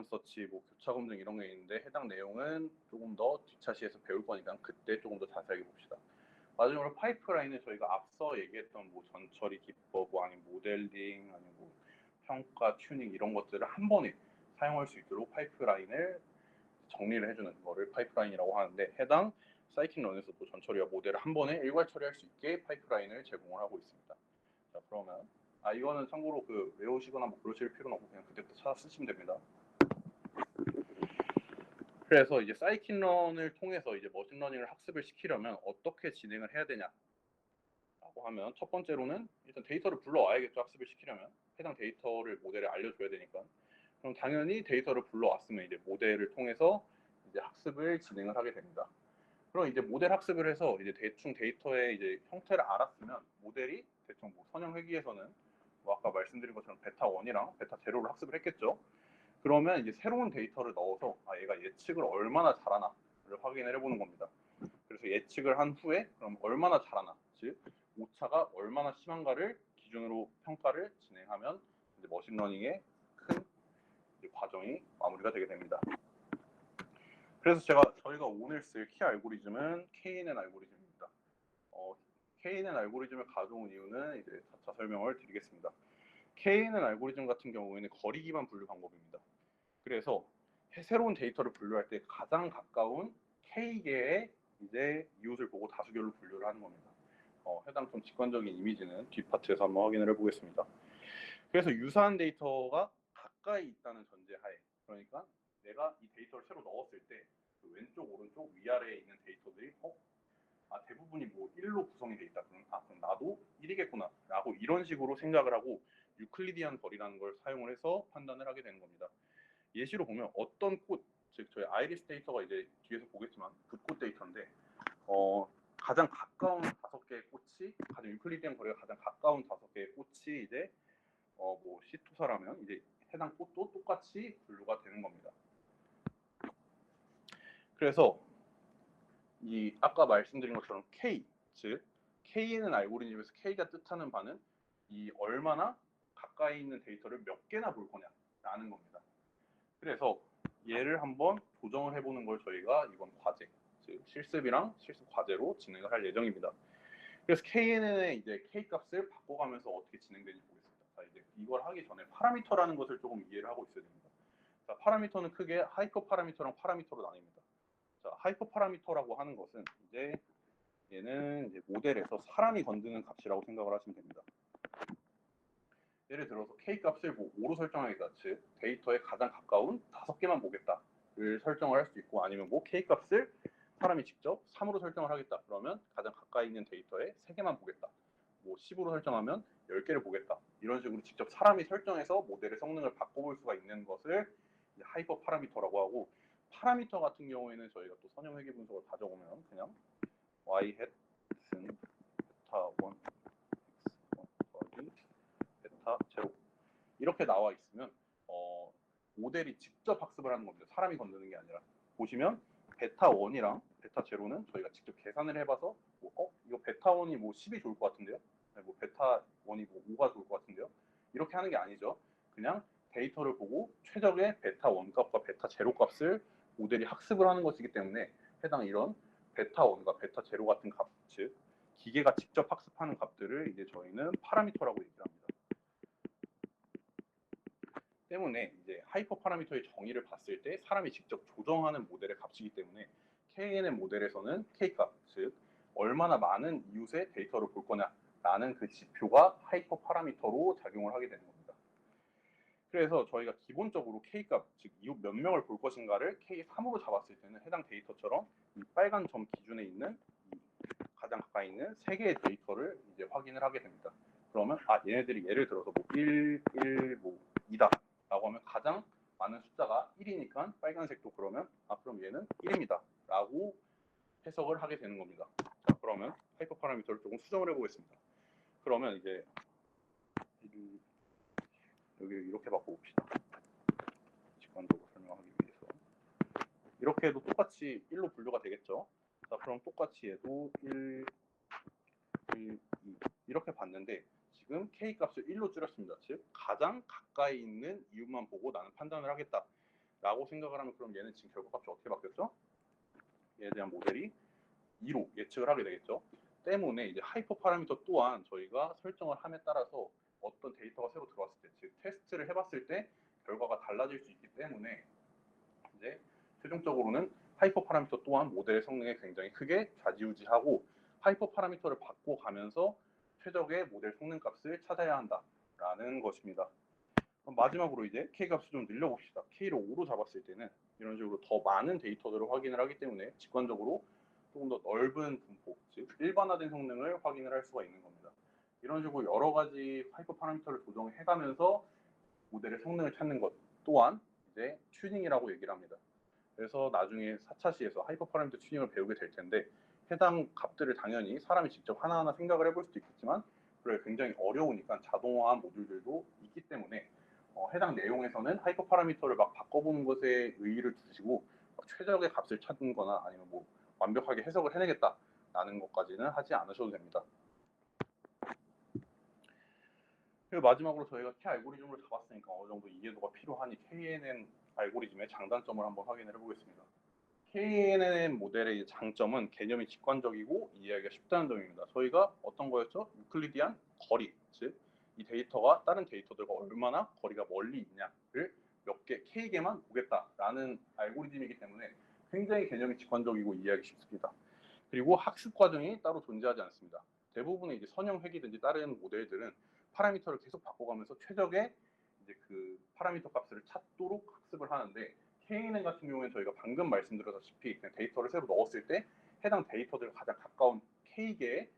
서치, 뭐 교차 검증 이런 게 있는데, 해당 내용은 조금 더 뒷차시에서 배울 거니까 그때 조금 더 자세하게 봅시다. 마지막으로 파이프라인은 저희가 앞서 얘기했던 뭐 전처리 기법, 뭐 아니면 모델링, 아니면 뭐 평가, 튜닝 이런 것들을 한 번에 사용할 수 있도록 파이프라인을 정리를 해주는 거를 파이프라인이라고 하는데, 해당 사이킨런에서도 전처리와 모델을 한 번에 일괄 처리할 수 있게 파이프라인을 제공을 하고 있습니다. 자, 그러면 이거는 참고로 그 외우시거나 뭐 그러실 필요는 없고 그냥 그때부터 찾아 쓰시면 됩니다. 그래서 이제 사이킨런을 통해서 이제 머신러닝을 학습을 시키려면 어떻게 진행을 해야 되냐라고 하면, 첫 번째로는 일단 데이터를 불러와야겠죠. 학습을 시키려면 해당 데이터를 모델에 알려줘야 되니까. 그럼 당연히 데이터를 불러왔으면 이제 모델을 통해서 이제 학습을 진행을 하게 됩니다. 그럼 이제 모델 학습을 해서 이제 대충 데이터의 이제 형태를 알았으면 모델이 대충 뭐 선형 회귀에서는 뭐 아까 말씀드린 것처럼 베타 1이랑 베타 제로를 학습을 했겠죠. 그러면 이제 새로운 데이터를 넣어서 얘가 예측을 얼마나 잘하나를 확인을 해보는 겁니다. 그래서 예측을 한 후에 그럼 얼마나 잘하나, 즉 오차가 얼마나 심한가를 기준으로 평가를 진행하면 이제 머신러닝의 큰 과정이 마무리가 되게 됩니다. 그래서 저희가 오늘 쓸 키 알고리즘은 KNN 알고리즘입니다. KNN 알고리즘을 가져온 이유는 이제 차차 설명을 드리겠습니다. KNN 알고리즘 같은 경우에는 거리 기반 분류 방법입니다. 그래서 새로운 데이터를 분류할 때 가장 가까운 K개의 이제 이웃을 보고 다수결로 분류를 하는 겁니다. 해당 좀 직관적인 이미지는 뒷파트에서 한번 확인을 해보겠습니다. 그래서 유사한 데이터가 가까이 있다는 전제하에, 그러니까 내가 이 데이터를 새로 넣었을 때 그 왼쪽, 오른쪽, 위아래에 있는 데이터들이 대부분이 뭐 1로 구성이 돼 있다. 그럼 나도 1이겠구나 라고 이런 식으로 생각을 하고 유클리디안 거리라는 걸 사용을 해서 판단을 하게 되는 겁니다. 예시로 보면 어떤 꽃, 즉 저희 아이리스 데이터가 이제 뒤에서 보겠지만 붓꽃 데이터인데 가장 가까운 5개의 꽃이, 가장 유클리디안 거리가 가장 가까운 5개의 꽃이 이제 뭐 시투사라면 이제 해당 꽃도 똑같이 분류가 되는 겁니다. 그래서 이 아까 말씀드린 것처럼 K, 즉 K는 알고리즘에서 K가 뜻하는 바는 이 얼마나 가까이 있는 데이터를 몇 개나 볼 거냐라는 겁니다. 그래서 얘를 한번 조정을 해보는 걸 저희가 이번 과제, 즉 실습이랑 실습 과제로 진행을 할 예정입니다. 그래서 KNN의 이제 K 값을 바꿔가면서 어떻게 진행되는지 보겠습니다. 자, 이제 이걸 하기 전에 파라미터라는 것을 조금 이해를 하고 있어야 됩니다. 자, 파라미터는 크게 하이퍼 파라미터랑 파라미터로 나뉩니다. 자, 하이퍼 파라미터라고 하는 것은 이제 얘는 이제 모델에서 사람이 건드는 값이라고 생각을 하시면 됩니다. 예를 들어서 K 값을 뭐 5로 설정하겠다, 즉 데이터에 가장 가까운 5개만 보겠다를 설정을 할 수 있고, 아니면 뭐 K 값을 사람이 직접 3으로 설정을 하겠다, 그러면 가장 가까이 있는 데이터에 3개만 보겠다, 뭐 10으로 설정하면 10개를 보겠다, 이런 식으로 직접 사람이 설정해서 모델의 성능을 바꿔볼 수가 있는 것을 하이퍼 파라미터라고 하고, 파라미터 같은 경우에는 저희가 또 선형 회귀 분석을 가져오면 그냥 y hat은 베타 1 x1 더하기 베타 제로 이렇게 나와 있으면 모델이 직접 학습을 하는 겁니다. 사람이 건드는 게 아니라. 보시면 베타 1이랑 베타 제로는 저희가 직접 계산을 해봐서 이거 베타 1이 뭐 10이 좋을 것 같은데요? 뭐 베타 1이 뭐 5가 좋을 것 같은데요? 이렇게 하는 게 아니죠. 그냥 데이터를 보고 최적의 베타 1 값과 베타 제로 값을 모델이 학습을 하는 것이기 때문에 해당 이런 베타 1과 베타 제로 같은 값, 즉 기계가 직접 학습하는 값들을 이제 저희는 파라미터라고 얘기를 합니다. 때문에 이제 하이퍼 파라미터의 정의를 봤을 때 사람이 직접 조정하는 모델의 값이기 때문에 KNN 모델에서는 K값, 즉 얼마나 많은 이웃의 데이터를 볼 거냐라는 그 지표가 하이퍼 파라미터로 작용을 하게 되는 겁니다. 그래서 저희가 기본적으로 K값, 즉 이웃 몇 명을 볼 것인가를 K3으로 잡았을 때는 해당 데이터처럼 이 빨간 점 기준에 있는 가장 가까이 있는 3개의 데이터를 이제 확인을 하게 됩니다. 그러면 얘네들이 예를 들어서 뭐 1, 1, 뭐 2다 라고 하면 가장 많은 숫자가 1이니까 빨간색도 그러면 그럼 얘는 1입니다 라고 해석을 하게 되는 겁니다. 자, 그러면 하이퍼 파라미터를 조금 수정을 해보겠습니다. 그러면 이제 여기를 이렇게 바꿔봅시다. 직관적으로 설명하기 위해서 이렇게 해도 똑같이 1로 분류가 되겠죠. 자, 그럼 똑같이 얘도 1, 1, 2 이렇게 봤는데 지금 K 값을 1로 줄였습니다. 즉 가장 가까이 있는 이웃만 보고 나는 판단을 하겠다 라고 생각을 하면, 그럼 얘는 지금 결과값이 어떻게 바뀌었죠? 얘에 대한 모델이 2로 예측을 하게 되겠죠. 때문에 이제 하이퍼 파라미터 또한 저희가 설정을 함에 따라서 어떤 데이터가 새로 들어왔을 때, 즉 테스트를 해봤을 때 결과가 달라질 수 있기 때문에 이제 최종적으로는 하이퍼 파라미터 또한 모델의 성능에 굉장히 크게 좌지우지하고 하이퍼 파라미터를 바꿔가면서 최적의 모델 성능 값을 찾아야 한다라는 것입니다. 그럼 마지막으로 이제 K 값을 좀 늘려봅시다. K를 5로 잡았을 때는 이런 식으로 더 많은 데이터들을 확인을 하기 때문에 직관적으로 조금 더 넓은 분포, 즉 일반화된 성능을 확인을 할 수가 있는 겁니다. 이런 식으로 여러 가지 하이퍼 파라미터를 조정해가면서 모델의 성능을 찾는 것 또한 이제 튜닝이라고 얘기를 합니다. 그래서 나중에 4차 시에서 하이퍼 파라미터 튜닝을 배우게 될 텐데 해당 값들을 당연히 사람이 직접 하나하나 생각을 해볼 수도 있겠지만 그래 굉장히 어려우니까 자동화한 모듈들도 있기 때문에 해당 내용에서는 하이퍼 파라미터를 막 바꿔보는 것에 의의를 두시고 최적의 값을 찾는 거나 아니면 뭐 완벽하게 해석을 해내겠다라는 것까지는 하지 않으셔도 됩니다. 그리고 마지막으로 저희가 K 알고리즘을 잡았으니까 어느 정도 이해도가 필요하니 KNN 알고리즘의 장단점을 한번 확인을 해보겠습니다. KNN 모델의 장점은 개념이 직관적이고 이해하기가 쉽다는 점입니다. 저희가 어떤 거였죠? 유클리디안 거리, 즉 이 데이터가 다른 데이터들과 얼마나 거리가 멀리 있냐를 몇 개, K개만 보겠다라는 알고리즘이기 때문에 굉장히 개념이 직관적이고 이해하기 쉽습니다. 그리고 학습 과정이 따로 존재하지 않습니다. 대부분의 이제 선형 회귀든지 다른 모델들은 파라미터를 계속 바꿔가면서 최적의 이제 그 파라미터 값을 찾도록 학습을 하는데 KNN 같은 경우에는 저희가 방금 말씀드렸다시피 그냥 데이터를 새로 넣었을 때 해당 데이터들과 가장 가까운 K개의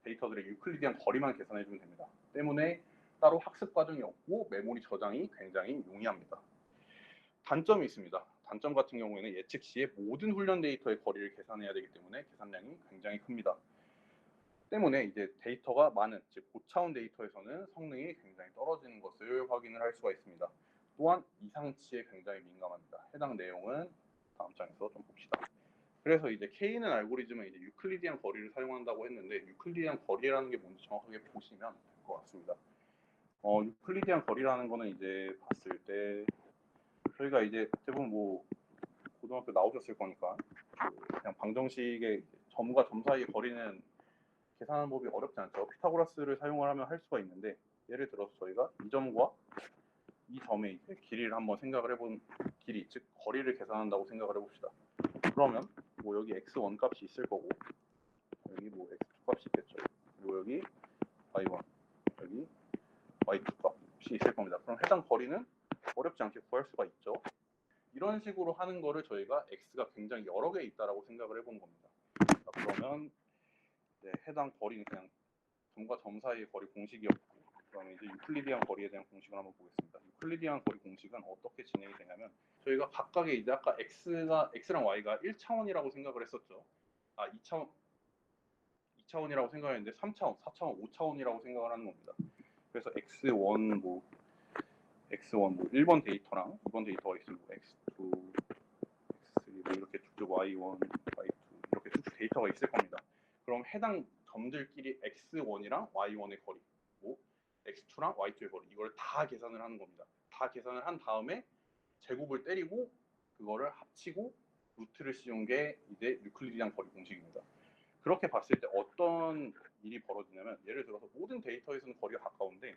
데이터들의 유클리디안 거리만 계산해주면 됩니다. 때문에 따로 학습 과정이 없고 메모리 저장이 굉장히 용이합니다. 단점이 있습니다. 단점 같은 경우에는 예측 시에 모든 훈련 데이터의 거리를 계산해야 되기 때문에 계산량이 굉장히 큽니다. 때문에 이제 데이터가 많은, 즉 고차원 데이터에서는 성능이 굉장히 떨어지는 것을 확인을 할 수가 있습니다. 또한 이상치에 굉장히 민감합니다. 해당 내용은 다음 장에서 좀 봅시다. 그래서 이제 K는 알고리즘은 이제 유클리디안 거리를 사용한다고 했는데 유클리디안 거리라는 게 뭔지 정확하게 보시면 될 것 같습니다. 유클리디안 거리라는 거는 이제 봤을 때 저희가 이제 대부분 뭐 고등학교 나오셨을 거니까 그냥 방정식의 점과 점 사이의 거리는 계산하는 법이 어렵지 않죠. 피타고라스를 사용을 하면 할 수가 있는데 예를 들어서 저희가 이 점과 이 점의 이제 길이를 한번 생각을 해본 길이, 즉 거리를 계산한다고 생각을 해봅시다. 그러면 뭐 여기 x1 값이 있을 거고 여기 뭐 x2 값이 있겠죠. 그리고 여기 y1, 여기 y2 값이 있을 겁니다. 그럼 해당 거리는 어렵지 않게 구할 수가 있죠. 이런 식으로 하는 거를 저희가 x가 굉장히 여러 개 있다라고 생각을 해본 겁니다. 자, 그러면 네, 해당 거리는 그냥 점과 점 사이의 거리 공식이었고 그다음에 이제 유클리디안 거리에 대한 공식을 한번 보겠습니다. 유클리디안 거리 공식은 어떻게 진행이 되냐면 저희가 각각의 이제 아까 x랑 y가 1차원이라고 생각을 했었죠. 2차원이라고 생각했는데 3차원, 4차원, 5차원이라고 생각을 하는 겁니다. 그래서 x1 뭐 1번 데이터랑 2번 데이터가 있으면 x2, x3 뭐 이렇게 쭉쭉 y1, y2 이렇게 쭉쭉 데이터가 있을 겁니다. 그럼 해당 점들끼리 x1이랑 y1의 거리, 뭐 x2랑 y2의 거리 이걸 다 계산을 하는 겁니다. 다 계산을 한 다음에 제곱을 때리고 그거를 합치고 루트를 씌운 게 이제 유클리디안 거리 공식입니다. 그렇게 봤을 때 어떤 일이 벌어지냐면 예를 들어서 모든 데이터에서는 거리가 가까운데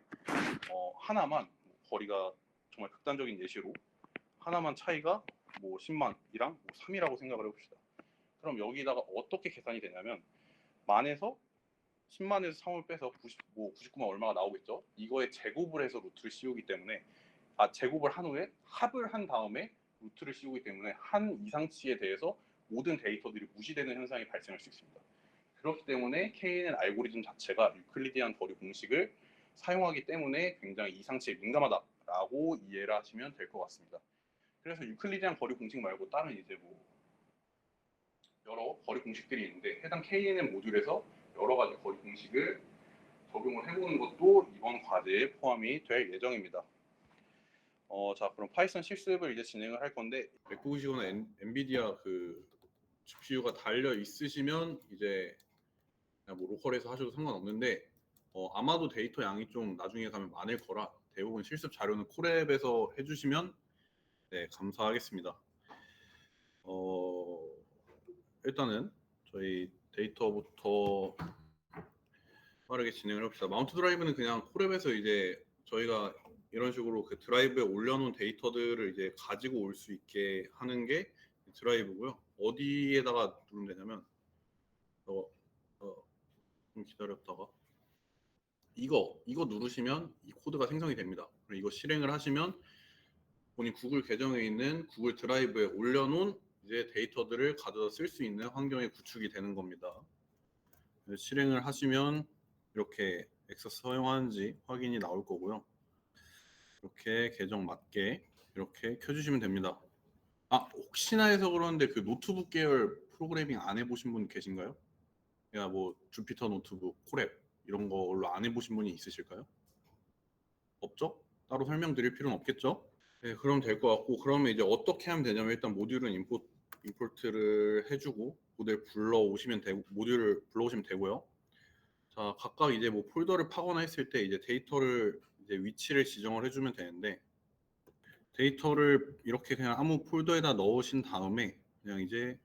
하나만 거리가 정말 극단적인 예시로 하나만 차이가 뭐 10만이랑 뭐 3이라고 생각을 해봅시다. 그럼 여기다가 어떻게 계산이 되냐면 만에서 10만에서 3을 빼서 99만 얼마가 나오겠죠. 이거에 제곱을 해서 루트를 씌우기 때문에 제곱을 한 후에 합을 한 다음에 루트를 씌우기 때문에 한 이상치에 대해서 모든 데이터들이 무시되는 현상이 발생할 수 있습니다. 그렇기 때문에 KNN 알고리즘 자체가 유클리디안 거리 공식을 사용하기 때문에 굉장히 이상치에 민감하다라고 이해를 하시면 될 것 같습니다. 그래서 유클리디안 거리 공식 말고 다른 이제 뭐 여러 거리 공식들이 있는데 해당 KNN 모듈에서 여러 가지 거리 공식을 적용을 해보는 것도 이번 과제에 포함이 될 예정입니다. 자, 그럼 파이썬 실습을 이제 진행을 할 건데 맥북 보시거나 엔비디아 그 GPU가 달려 있으시면 이제 그냥 뭐 로컬에서 하셔도 상관없는데 아마도 데이터 양이 좀 나중에 가면 많을 거라 대부분 실습 자료는 콜앱에서 해주시면 네, 감사하겠습니다. 일단은 저희 데이터부터 빠르게 진행을 해봅시다. 마운트 드라이브는 그냥 콜앱에서 이제 저희가 이런 식으로 그 드라이브에 올려놓은 데이터들을 이제 가지고 올 수 있게 하는 게 드라이브고요. 어디에다가 누르면 되냐면 좀 기다렸다가 이거 누르시면 이 코드가 생성이 됩니다. 그리고 이거 실행을 하시면 본인 구글 계정에 있는 구글 드라이브에 올려놓은 이제 데이터들을 가져다 쓸 수 있는 환경이 구축이 되는 겁니다. 실행을 하시면 이렇게 액세스 허용하는지 확인이 나올 거고요. 이렇게 계정 맞게 이렇게 켜주시면 됩니다. 혹시나 해서 그러는데 그 노트북 계열 프로그래밍 안 해보신 분 계신가요? 야, 뭐 주피터 노트북, 콜앱 이런 걸로 안 해보신 분이 있으실까요? 없죠? 따로 설명드릴 필요는 없겠죠? 네, 그럼 될 것 같고, 그러면 이제 어떻게 하면 되냐면 일단 모듈은 임포트를 해주고 모듈을 불러오시면 되고요. 자, 각각 이제 뭐 폴더를 파거나 했을 때 이제 데이터를 이제 위치를 지정을 해주면 되는데, 데이터를 이렇게 그냥 아무 폴더에다 넣으신 다음에 그냥 이제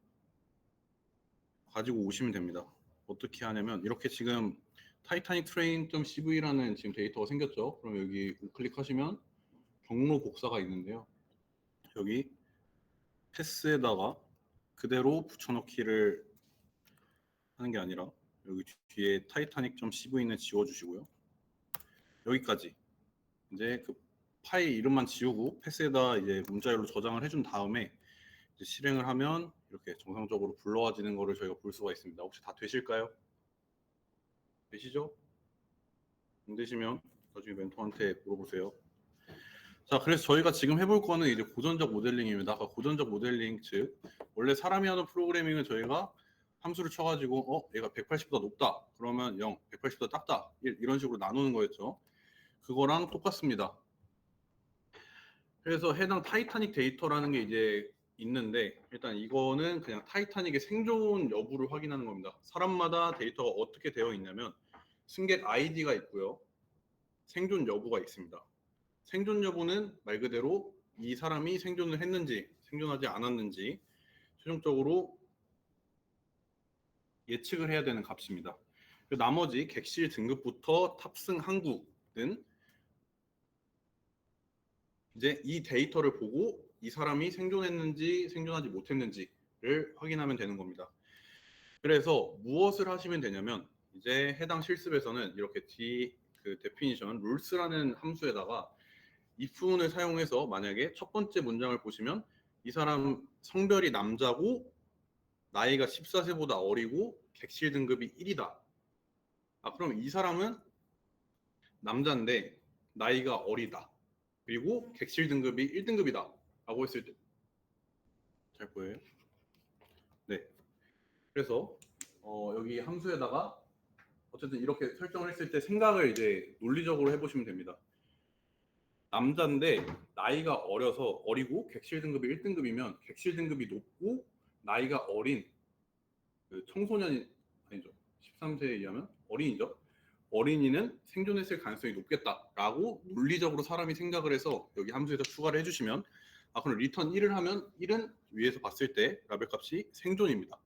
가지고 오시면 됩니다. 어떻게 하냐면 이렇게 지금 타이타닉 트레인.cv라는 지금 데이터가 생겼죠. 그럼 여기 우클릭하시면 경로 복사가 있는데요. 여기 패스에다가 그대로 붙여넣기를 하는 게 아니라 여기 뒤에 타이타닉.cv는 지워주시고요. 여기까지 이제 그 파일 이름만 지우고 패스에다 이제 문자열로 저장을 해준 다음에 이제 실행을 하면 이렇게 정상적으로 불러와지는 거를 저희가 볼 수가 있습니다. 혹시 다 되실까요? 되시죠? 안 되시면 나중에 멘토한테 물어보세요. 자, 그래서 저희가 지금 해볼 거는 이제 고전적 모델링입니다. 아까 고전적 모델링, 즉 원래 사람이 하는 프로그래밍은 저희가 함수를 쳐가지고 얘가 180보다 높다 그러면 0, 180보다 작다 1 이런 식으로 나누는 거였죠. 그거랑 똑같습니다. 그래서 해당 타이타닉 데이터라는 게 이제 있는데 일단 이거는 그냥 타이타닉의 생존 여부를 확인하는 겁니다. 사람마다 데이터가 어떻게 되어 있냐면 승객 아이디가 있고요. 생존 여부가 있습니다. 생존 여부는 말 그대로 이 사람이 생존을 했는지 생존하지 않았는지 최종적으로 예측을 해야 되는 값입니다. 나머지 객실 등급부터 탑승 항구는 이제 이 데이터를 보고 이 사람이 생존했는지 생존하지 못했는지를 확인하면 되는 겁니다. 그래서 무엇을 하시면 되냐면 이제 해당 실습에서는 이렇게 그 definition rules라는 함수에다가 if을 사용해서 만약에 첫 번째 문장을 보시면 이 사람 성별이 남자고 나이가 14세보다 어리고 객실 등급이 1이다. 그럼 이 사람은 남자인데 나이가 어리다. 그리고 객실 등급이 1등급이다. 라고 했을 때 잘 보여요? 네. 그래서 여기 함수에다가 어쨌든 이렇게 설정을 했을 때 생각을 이제 논리적으로 해보시면 됩니다. 남자인데 나이가 어리고 객실 등급이 1등급이면 객실 등급이 높고 나이가 어린 그 청소년이 아니죠. 13세에 의하면 어린이죠. 어린이는 생존했을 가능성이 높겠다라고 논리적으로 사람이 생각을 해서 여기 함수에서 추가를 해주시면 그럼 리턴 1을 하면 1은 위에서 봤을 때 라벨 값이 생존입니다.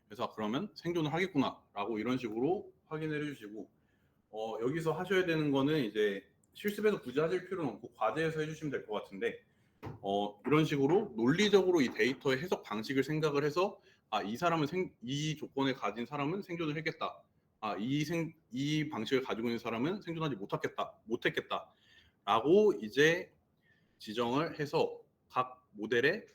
그래서 그러면 생존을 하겠구나라고 이런 식으로 확인을 해주시고 여기서 하셔야 되는 거는 이제 실습에서 굳이 하실 필요는 없고 과제에서 해주시면 될 것 같은데 이런 식으로 논리적으로 이 데이터의 해석 방식을 생각을 해서 이 사람은 이 조건을 가진 사람은 생존을 했겠다. 이 방식을 가지고 있는 사람은 생존하지 못했겠다라고 이제 지정을 해서 각 모델의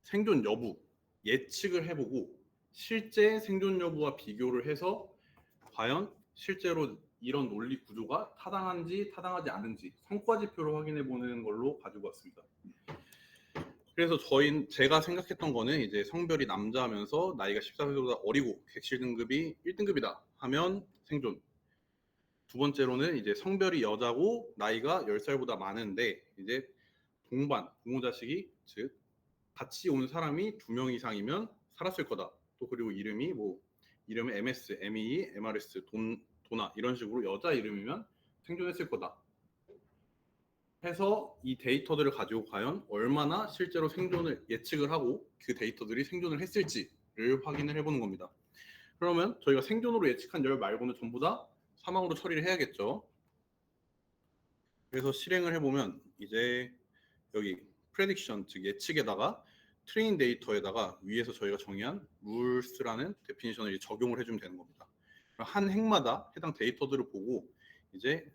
생존 여부 예측을 해보고 실제 생존 여부와 비교를 해서 과연 실제로 이런 논리 구조가 타당한지 타당하지 않은지 성과지표를 확인해 보는 걸로 가지고 왔습니다. 그래서 제가 생각했던 거는 이제 성별이 남자면서 나이가 14세보다 어리고 객실 등급이 1등급이다 하면 생존. 두 번째로는 이제 성별이 여자고 나이가 10살보다 많은데 이제 부모 자식이 즉 같이 온 사람이 2명 이상이면 살았을 거다. 또 그리고 이름이 이름은 MS, MEE, MRS, 도나 이런 식으로 여자 이름이면 생존했을 거다. 해서 이 데이터들을 가지고 과연 얼마나 실제로 생존을 예측을 하고 그 데이터들이 생존을 했을지를 확인을 해보는 겁니다. 그러면 저희가 생존으로 예측한 열 말고는 전부 다 사망으로 처리를 해야겠죠. 그래서 실행을 해보면 이제 여기 프레딕션 즉 예측에다가 트레인 데이터에다가 위에서 저희가 정의한 rules라는 데피니션을 적용을 해주면 되는 겁니다. 한 행마다 해당 데이터들을 보고 이제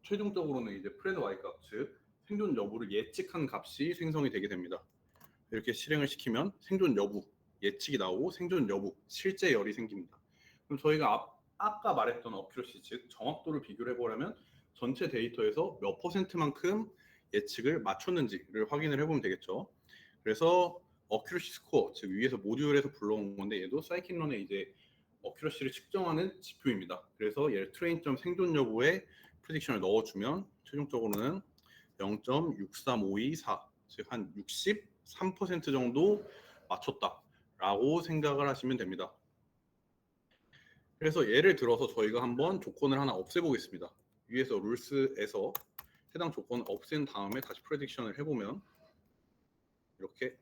최종적으로는 이제 프레드 y 값 즉 생존 여부를 예측한 값이 생성이 되게 됩니다. 이렇게 실행을 시키면 생존 여부 예측이 나오고 생존 여부 실제 열이 생깁니다. 그럼 저희가 아까 말했던 어큐러시 즉 정확도를 비교를 해보려면 전체 데이터에서 몇 %만큼 예측을 맞췄는지를 확인을 해보면 되겠죠. 그래서 어큐러시 스코어, 즉 위에서 모듈에서 불러온 건데 얘도 사이킨런의 이제 어큐러시를 측정하는 지표입니다. 그래서 얘를 트레인점 생존 여부에 프리딕션을 넣어주면 최종적으로는 0.63524, 즉 한 63% 정도 맞췄다라고 생각을 하시면 됩니다. 그래서 예를 들어서 저희가 한번 조건을 하나 없애보겠습니다. 위에서 룰스에서 해당 조건을 없앤 다음에 다시 프레딕션을 해보면 이렇게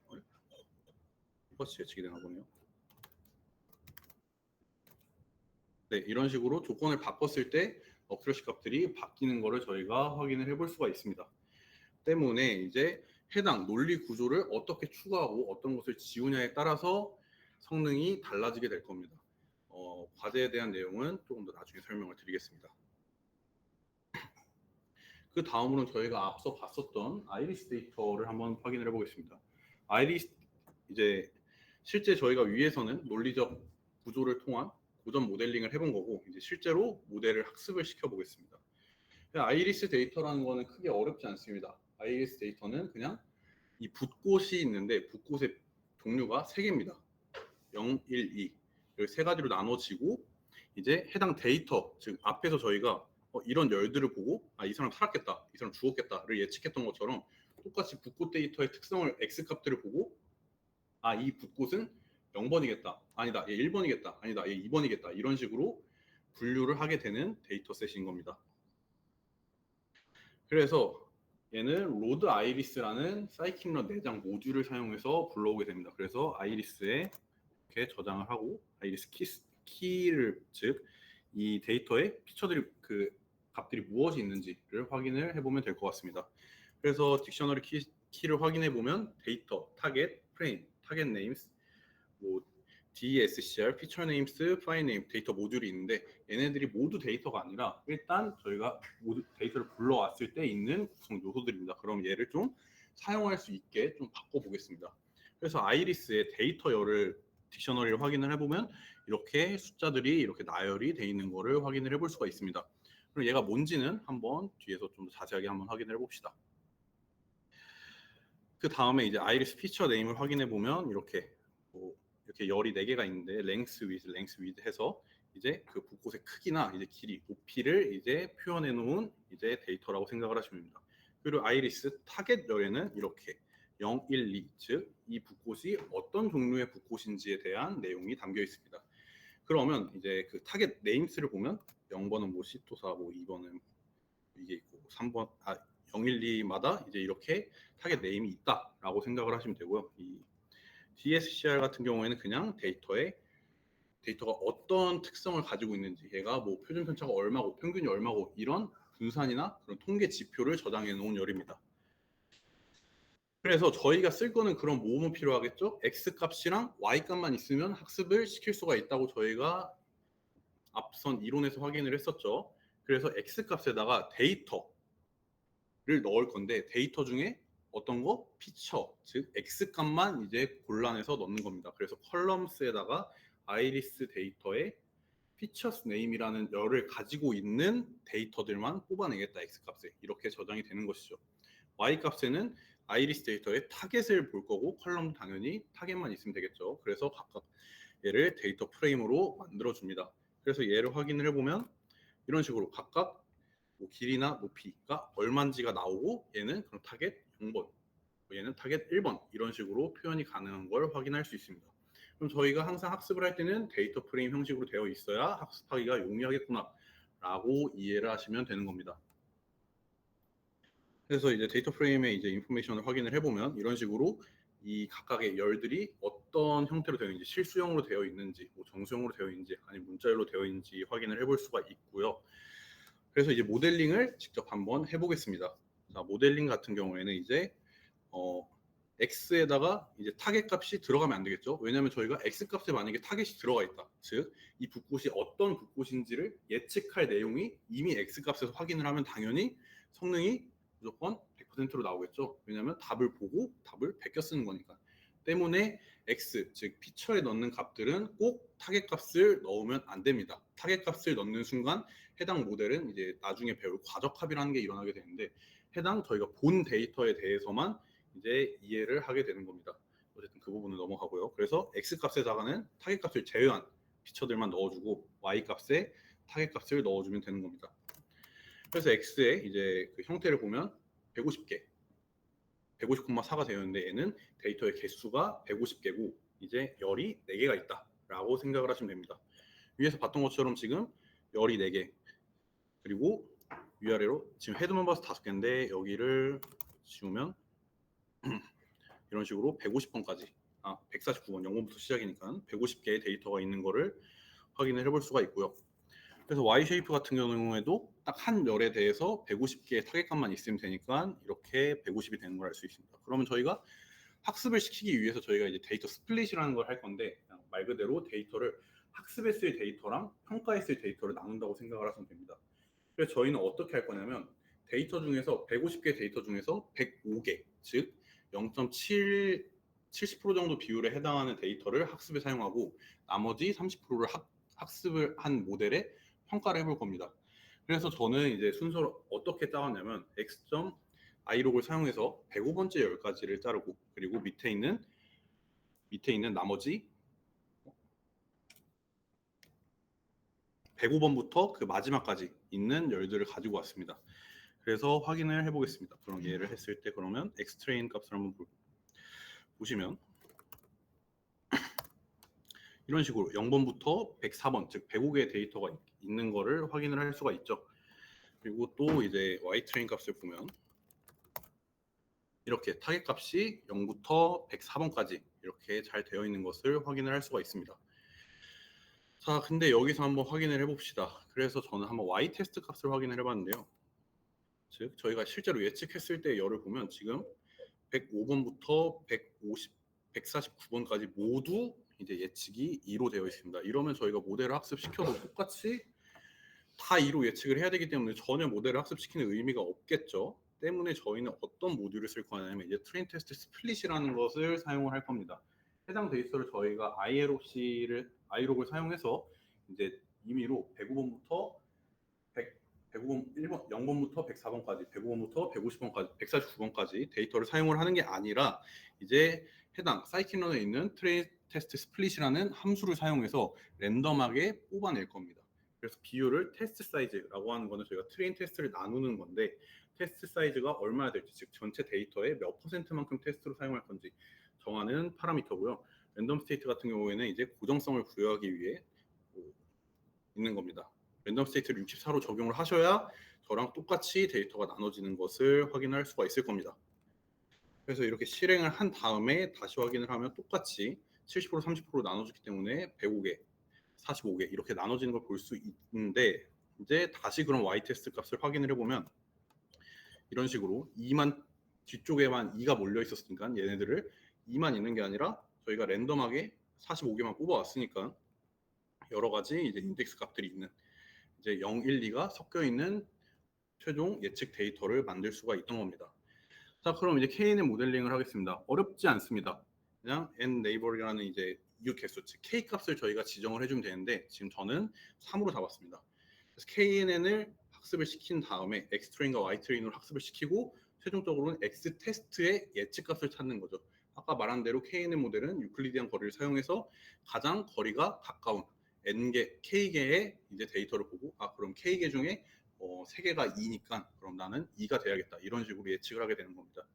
리버스 예측이 되나 보네요. 네, 이런 식으로 조건을 바꿨을 때 어큐러시 값들이 바뀌는 것을 저희가 확인을 해볼 수가 있습니다. 때문에 이제 해당 논리 구조를 어떻게 추가하고 어떤 것을 지우냐에 따라서 성능이 달라지게 될 겁니다. 과제에 대한 내용은 조금 더 나중에 설명을 드리겠습니다. 그 다음으로는 저희가 앞서 봤었던 아이리스 데이터를 한번 확인을 해보겠습니다. 아이리스 이제 실제 저희가 위에서는 논리적 구조를 통한 고전 모델링을 해본 거고 이제 실제로 모델을 학습을 시켜보겠습니다. 아이리스 데이터라는 거는 크게 어렵지 않습니다. 아이리스 데이터는 그냥 이 붓꽃이 있는데 붓꽃의 종류가 3개입니다. 0, 1, 2 이렇게 3가지로 나눠지고 이제 해당 데이터, 즉 앞에서 저희가 이런 열들을 보고 이 사람 살았겠다, 이 사람 죽었겠다를 예측했던 것처럼 똑같이 붓꽃 데이터의 특성을 X값들을 보고 이 붓꽃은 0번이겠다, 아니다, 얘 1번이겠다, 아니다, 얘 2번이겠다 이런 식으로 분류를 하게 되는 데이터셋인 겁니다. 그래서 얘는 로드 아이리스라는 사이킨런 내장 모듈을 사용해서 불러오게 됩니다. 그래서 아이리스에 이렇게 저장을 하고 아이리스 키를 즉 이 데이터의 피처들이 그 값들이 무엇이 있는지를 확인을 해보면 될 것 같습니다. 그래서 딕셔너리 키를 확인해 보면 데이터, 타겟, 프레임, 타겟 네임스, 뭐 DSCR, 피처 네임스, 파일 네임 데이터 모듈이 있는데 얘네들이 모두 데이터가 아니라 일단 저희가 모두 데이터를 불러왔을 때 있는 구성 요소들입니다. 그럼 얘를 좀 사용할 수 있게 좀 바꿔보겠습니다. 그래서 아이리스의 데이터열을 딕셔너리를 확인을 해보면 이렇게 숫자들이 이렇게 나열이 돼 있는 거를 확인을 해볼 수가 있습니다. 그럼 얘가 뭔지는 한번 뒤에서 좀 자세하게 한번 확인을 해봅시다. 그 다음에 이제 아이리스 피처 네임을 확인해 보면 이렇게 이렇게 열이 4개가 있는데 랭스 위드 해서 이제 그 붓꽃의 크기나 이제 길이, 높이를 이제 표현해 놓은 이제 데이터라고 생각을 하시면 됩니다. 그리고 아이리스 타겟 열에는 이렇게 0, 1, 2, 즉 이 붓꽃이 어떤 종류의 붓꽃인지에 대한 내용이 담겨 있습니다. 그러면 이제 그 타겟 네임스를 보면 0번은 뭐 시토사, 뭐 2번은 이게 있고 3번 0, 1, 2마다 이제 이렇게 타겟 네임이 있다라고 생각을 하시면 되고요. 이 DSCR 같은 경우에는 그냥 데이터가 어떤 특성을 가지고 있는지, 얘가 뭐 표준 편차가 얼마고 평균이 얼마고 이런 분산이나 그런 통계 지표를 저장해 놓은 열입니다. 그래서 저희가 쓸 거는 그런 모음은 필요하겠죠. X 값이랑 Y 값만 있으면 학습을 시킬 수가 있다고 저희가 앞선 이론에서 확인을 했었죠. 그래서 X 값에다가 데이터를 넣을 건데 데이터 중에 어떤 거? 피처, 즉 X 값만 이제 골라내서 넣는 겁니다. 그래서 컬럼스에다가 아이리스 데이터에 피처스 네임이라는 열을 가지고 있는 데이터들만 뽑아내겠다. X 값에 이렇게 저장이 되는 것이죠. Y 값에는 아이리스 데이터의 타겟을 볼 거고 컬럼 당연히 타겟만 있으면 되겠죠. 그래서 각각 얘를 데이터 프레임으로 만들어 줍니다. 그래서 얘를 확인을 해보면 이런 식으로 각각 뭐 길이나 높이가 얼마인지가 나오고 얘는 그럼 타겟 0번, 얘는 타겟 1번 이런 식으로 표현이 가능한 걸 확인할 수 있습니다. 그럼 저희가 항상 학습을 할 때는 데이터 프레임 형식으로 되어 있어야 학습하기가 용이하겠구나 라고 이해를 하시면 되는 겁니다. 그래서 이제 데이터 프레임의 이제 인포메이션을 확인을 해보면 이런 식으로 이 각각의 열들이 어떤 형태로 되어 있는지, 실수형으로 되어 있는지, 뭐 정수형으로 되어 있는지, 아니면 문자열로 되어 있는지 확인을 해볼 수가 있고요. 그래서 이제 모델링을 직접 한번 해보겠습니다. 자, 모델링 같은 경우에는 이제 X에다가 이제 타겟 값이 들어가면 안 되겠죠. 왜냐하면 저희가 X 값에 만약에 타겟이 들어가 있다. 즉, 이 붓꽃이 어떤 붓꽃인지를 예측할 내용이 이미 X 값에서 확인을 하면 당연히 성능이 무조건 100%로 나오겠죠. 왜냐하면 답을 보고 답을 베껴 쓰는 거니까. 때문에 X, 즉 피처에 넣는 값들은 꼭 타겟 값을 넣으면 안 됩니다. 타겟 값을 넣는 순간 해당 모델은 이제 나중에 배울 과적합이라는 게 일어나게 되는데 해당 저희가 본 데이터에 대해서만 이제 이해를 하게 되는 겁니다. 어쨌든 그 부분은 넘어가고요. 그래서 x 값에다가는 타겟 값을 제외한 피처들만 넣어주고 y 값에 타겟 값을 넣어주면 되는 겁니다. 그래서 x의 이제 그 형태를 보면 150개, 150,4가 되어 있는데 얘는 데이터의 개수가 150개고 이제 열이 4개가 있다라고 생각을 하시면 됩니다. 위에서 봤던 것처럼 지금 열이 4개, 그리고 위아래로 지금 헤드 멤버스 5개인데 여기를 지우면 이런 식으로 150번까지 149번 0번부터 시작이니까 150개의 데이터가 있는 거를 확인을 해볼 수가 있고요. 그래서 Y 쉐이프 같은 경우에도 딱 한 열에 대해서 150개의 타겟값만 있으면 되니까 이렇게 150이 되는 걸 알 수 있습니다. 그러면 저희가 학습을 시키기 위해서 저희가 이제 데이터 스플릿이라는 걸 할 건데 그냥 말 그대로 데이터를 학습했을 때이터랑 평가했을 데이터를 나눈다고 생각을 하시면 됩니다. 그래서 저희는 어떻게 할 거냐면 데이터 중에서 150개 데이터 중에서 105개, 즉 0.7 70% 정도 비율에 해당하는 데이터를 학습에 사용하고 나머지 30%를 학습을 한 모델에 평가를 해볼 겁니다. 그래서 저는 이제 순서를 어떻게 짜왔냐면 x.i록을 사용해서 105번째 열까지를 자르고 그리고 밑에 있는 나머지 105번부터 그 마지막까지 있는 열들을 가지고 왔습니다. 그래서 확인을 해보겠습니다. 그럼 얘를 했을 때 그러면 xtrain 값을 한번 보시면 이런 식으로 0번부터 104번 즉 105개의 데이터가 있는 거를 확인을 할 수가 있죠. 그리고 또 이제 ytrain 값을 보면 이렇게 타겟 값이 0부터 104번까지 이렇게 잘 되어 있는 것을 확인을 할 수가 있습니다. 자, 근데 여기서 한번 확인을 해봅시다. 그래서 저는 한번 y 테스트 값을 확인을 해봤는데요. 즉 저희가 실제로 예측했을 때 열을 보면 지금 105번부터 149번까지 모두 이제 예측이 2로 되어 있습니다. 이러면 저희가 모델을 학습시켜도 똑같이 다 2로 예측을 해야 되기 때문에 전혀 모델을 학습시키는 의미가 없겠죠. 때문에 저희는 어떤 모듈을 쓸 거냐면 이제 트레인 테스트 스플릿이라는 것을 사용을 할 겁니다. 해당 데이터를 저희가 i록을 사용해서 이제 임의로 105번부터 105번 1번 0번부터 104번까지 105번부터 150번까지 149번까지 데이터를 사용을 하는 게 아니라 이제 해당 사이킨런에 있는 트레인 테스트 스플릿이라는 함수를 사용해서 랜덤하게 뽑아낼 겁니다. 그래서 비율을 테스트 사이즈라고 하는 거는 저희가 트레인 테스트를 나누는 건데 테스트 사이즈가 얼마나 될지 즉 전체 데이터의 몇 %만큼 테스트로 사용할 건지 정하는 파라미터고요. 랜덤 스테이트 같은 경우에는 이제 고정성을 부여하기 위해 있는 겁니다. 랜덤 스테이트를 64로 적용을 하셔야 저랑 똑같이 데이터가 나눠지는 것을 확인할 수가 있을 겁니다. 그래서 이렇게 실행을 한 다음에 다시 확인을 하면 똑같이 70% 30% 나눠졌기 때문에 105개, 45개 이렇게 나눠지는 걸 볼 수 있는데 이제 다시 그럼 y 테스트 값을 확인을 해보면 이런 식으로 2만 뒤쪽에만 2가 몰려 있었으니까 얘네들을 2만 있는 게 아니라 저희가 랜덤하게 45개만 뽑아왔으니까 여러 가지 이제 인덱스 값들이 있는 이제 0, 1, 2가 섞여 있는 최종 예측 데이터를 만들 수가 있던 겁니다. 자, 그럼 이제 KNN 모델링을 하겠습니다. 어렵지 않습니다. 그냥 neighbor이라는 이제 이웃 개수, 즉 k 값을 저희가 지정을 해주면 되는데 지금 저는 3으로 잡았습니다. 그래서 KNN을 학습을 시킨 다음에 xtrain과 ytrain으로 학습을 시키고 최종적으로는 x테스트의 예측 값을 찾는 거죠. 아까 말한 대로 KNN 모델은 유클리디안 거리를 사용해서 가장 거리가 가까운 n개, k개의 이제 데이터를 보고 그럼 k개 중에 3개가 2니까 그럼 나는 2가 돼야겠다 이런 식으로 예측을 하게 되는 겁니다.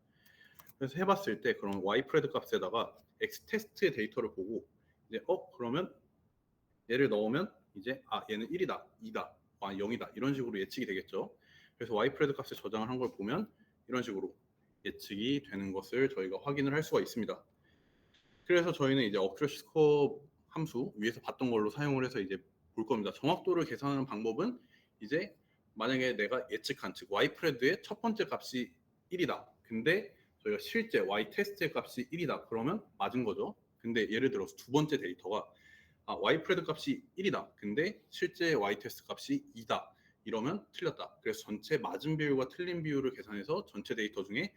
그래서 해봤을 때 그럼 y프레드 값에다가 x테스트의 데이터를 보고 이제 그러면 얘를 넣으면 이제 얘는 1이다, 2다, 0이다 이런 식으로 예측이 되겠죠. 그래서 y프레드 값에 저장을 한 걸 보면 이런 식으로 예측이 되는 것을 저희가 확인을 할 수가 있습니다. 그래서 저희는 이제 어큐러시 스코어 함수 위에서 봤던 걸로 사용을 해서 이제 볼 겁니다. 정확도를 계산하는 방법은 이제 만약에 내가 예측한 즉 y프레드의 첫 번째 값이 1이다. 근데 저희가 실제 y 테스트의 값이 1이다. 그러면 맞은 거죠. 근데 예를 들어서 두 번째 데이터가 y프레드 값이 1이다. 근데 실제 y 테스트 값이 2다. 이러면 틀렸다. 그래서 전체 맞은 비율과 틀린 비율을 계산해서 전체 데이터 중에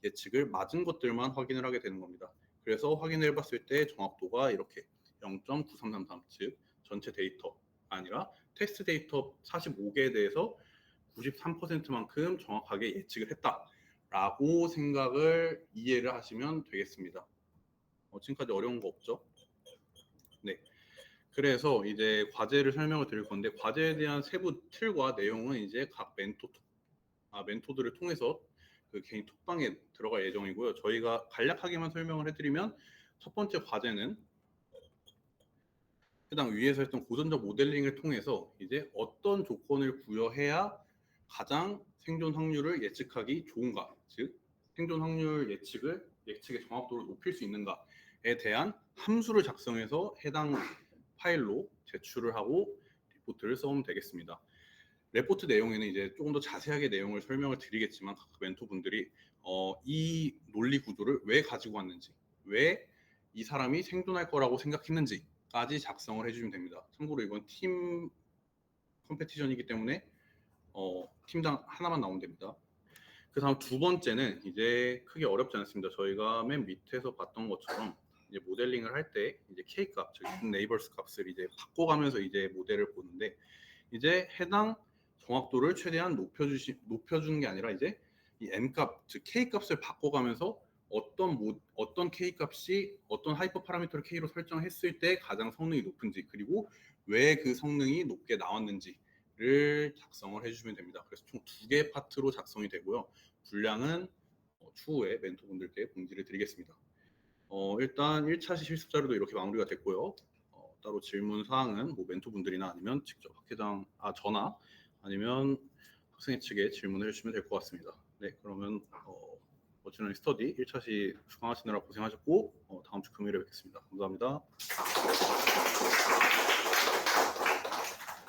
예측을 맞은 것들만 확인을 하게 되는 겁니다. 그래서 확인을 해봤을 때 정확도가 이렇게 0.9333, 즉 전체 데이터 아니라 테스트 데이터 45개에 대해서 93%만큼 정확하게 예측을 했다라고 생각을 이해를 하시면 되겠습니다. 지금까지 어려운 거 없죠? 네. 그래서 이제 과제를 설명을 드릴 건데 과제에 대한 세부 틀과 내용은 이제 각 멘토들을 통해서 그 개인 톡방에 들어갈 예정이고요. 저희가 간략하게만 설명을 해드리면 첫 번째 과제는 해당 위에서 했던 고전적 모델링을 통해서 이제 어떤 조건을 부여해야 가장 생존 확률을 예측하기 좋은가, 즉 생존 확률 예측의 정확도를 높일 수 있는가에 대한 함수를 작성해서 해당 파일로 제출을 하고 리포트를 써오면 되겠습니다. 레포트 내용에는 이제 조금 더 자세하게 내용을 설명을 드리겠지만 각 멘토분들이 이 논리 구조를 왜 가지고 왔는지, 왜 이 사람이 생존할 거라고 생각했는지까지 작성을 해주시면 됩니다. 참고로 이건 팀 컴페티션이기 때문에 팀당 하나만 나오면 됩니다. 그 다음 두 번째는 이제 크게 어렵지 않습니다. 저희가 맨 밑에서 봤던 것처럼 이제 모델링을 할 때 이제 K 값, 즉 네이버스 값을 이제 바꿔가면서 이제 모델을 보는데 이제 해당 정확도를 최대한 높여주는 게 아니라 이제 이 n 값, 즉 k 값을 바꿔가면서 어떤 k 값이 어떤 하이퍼 파라미터를 k로 설정했을 때 가장 성능이 높은지 그리고 왜 그 성능이 높게 나왔는지를 작성을 해주시면 됩니다. 그래서 총 2개 파트로 작성이 되고요. 분량은 추후에 멘토분들께 공지를 드리겠습니다. 일단 1차시 실습 자료도 이렇게 마무리가 됐고요. 따로 질문 사항은 뭐 멘토분들이나 아니면 직접 학회장 저나 아니면 학생회 측에 질문을 해주시면 될 것 같습니다. 네, 그러면 머신러닝 스터디 1차시 수강하시느라 고생하셨고 다음 주 금요일에 뵙겠습니다. 감사합니다.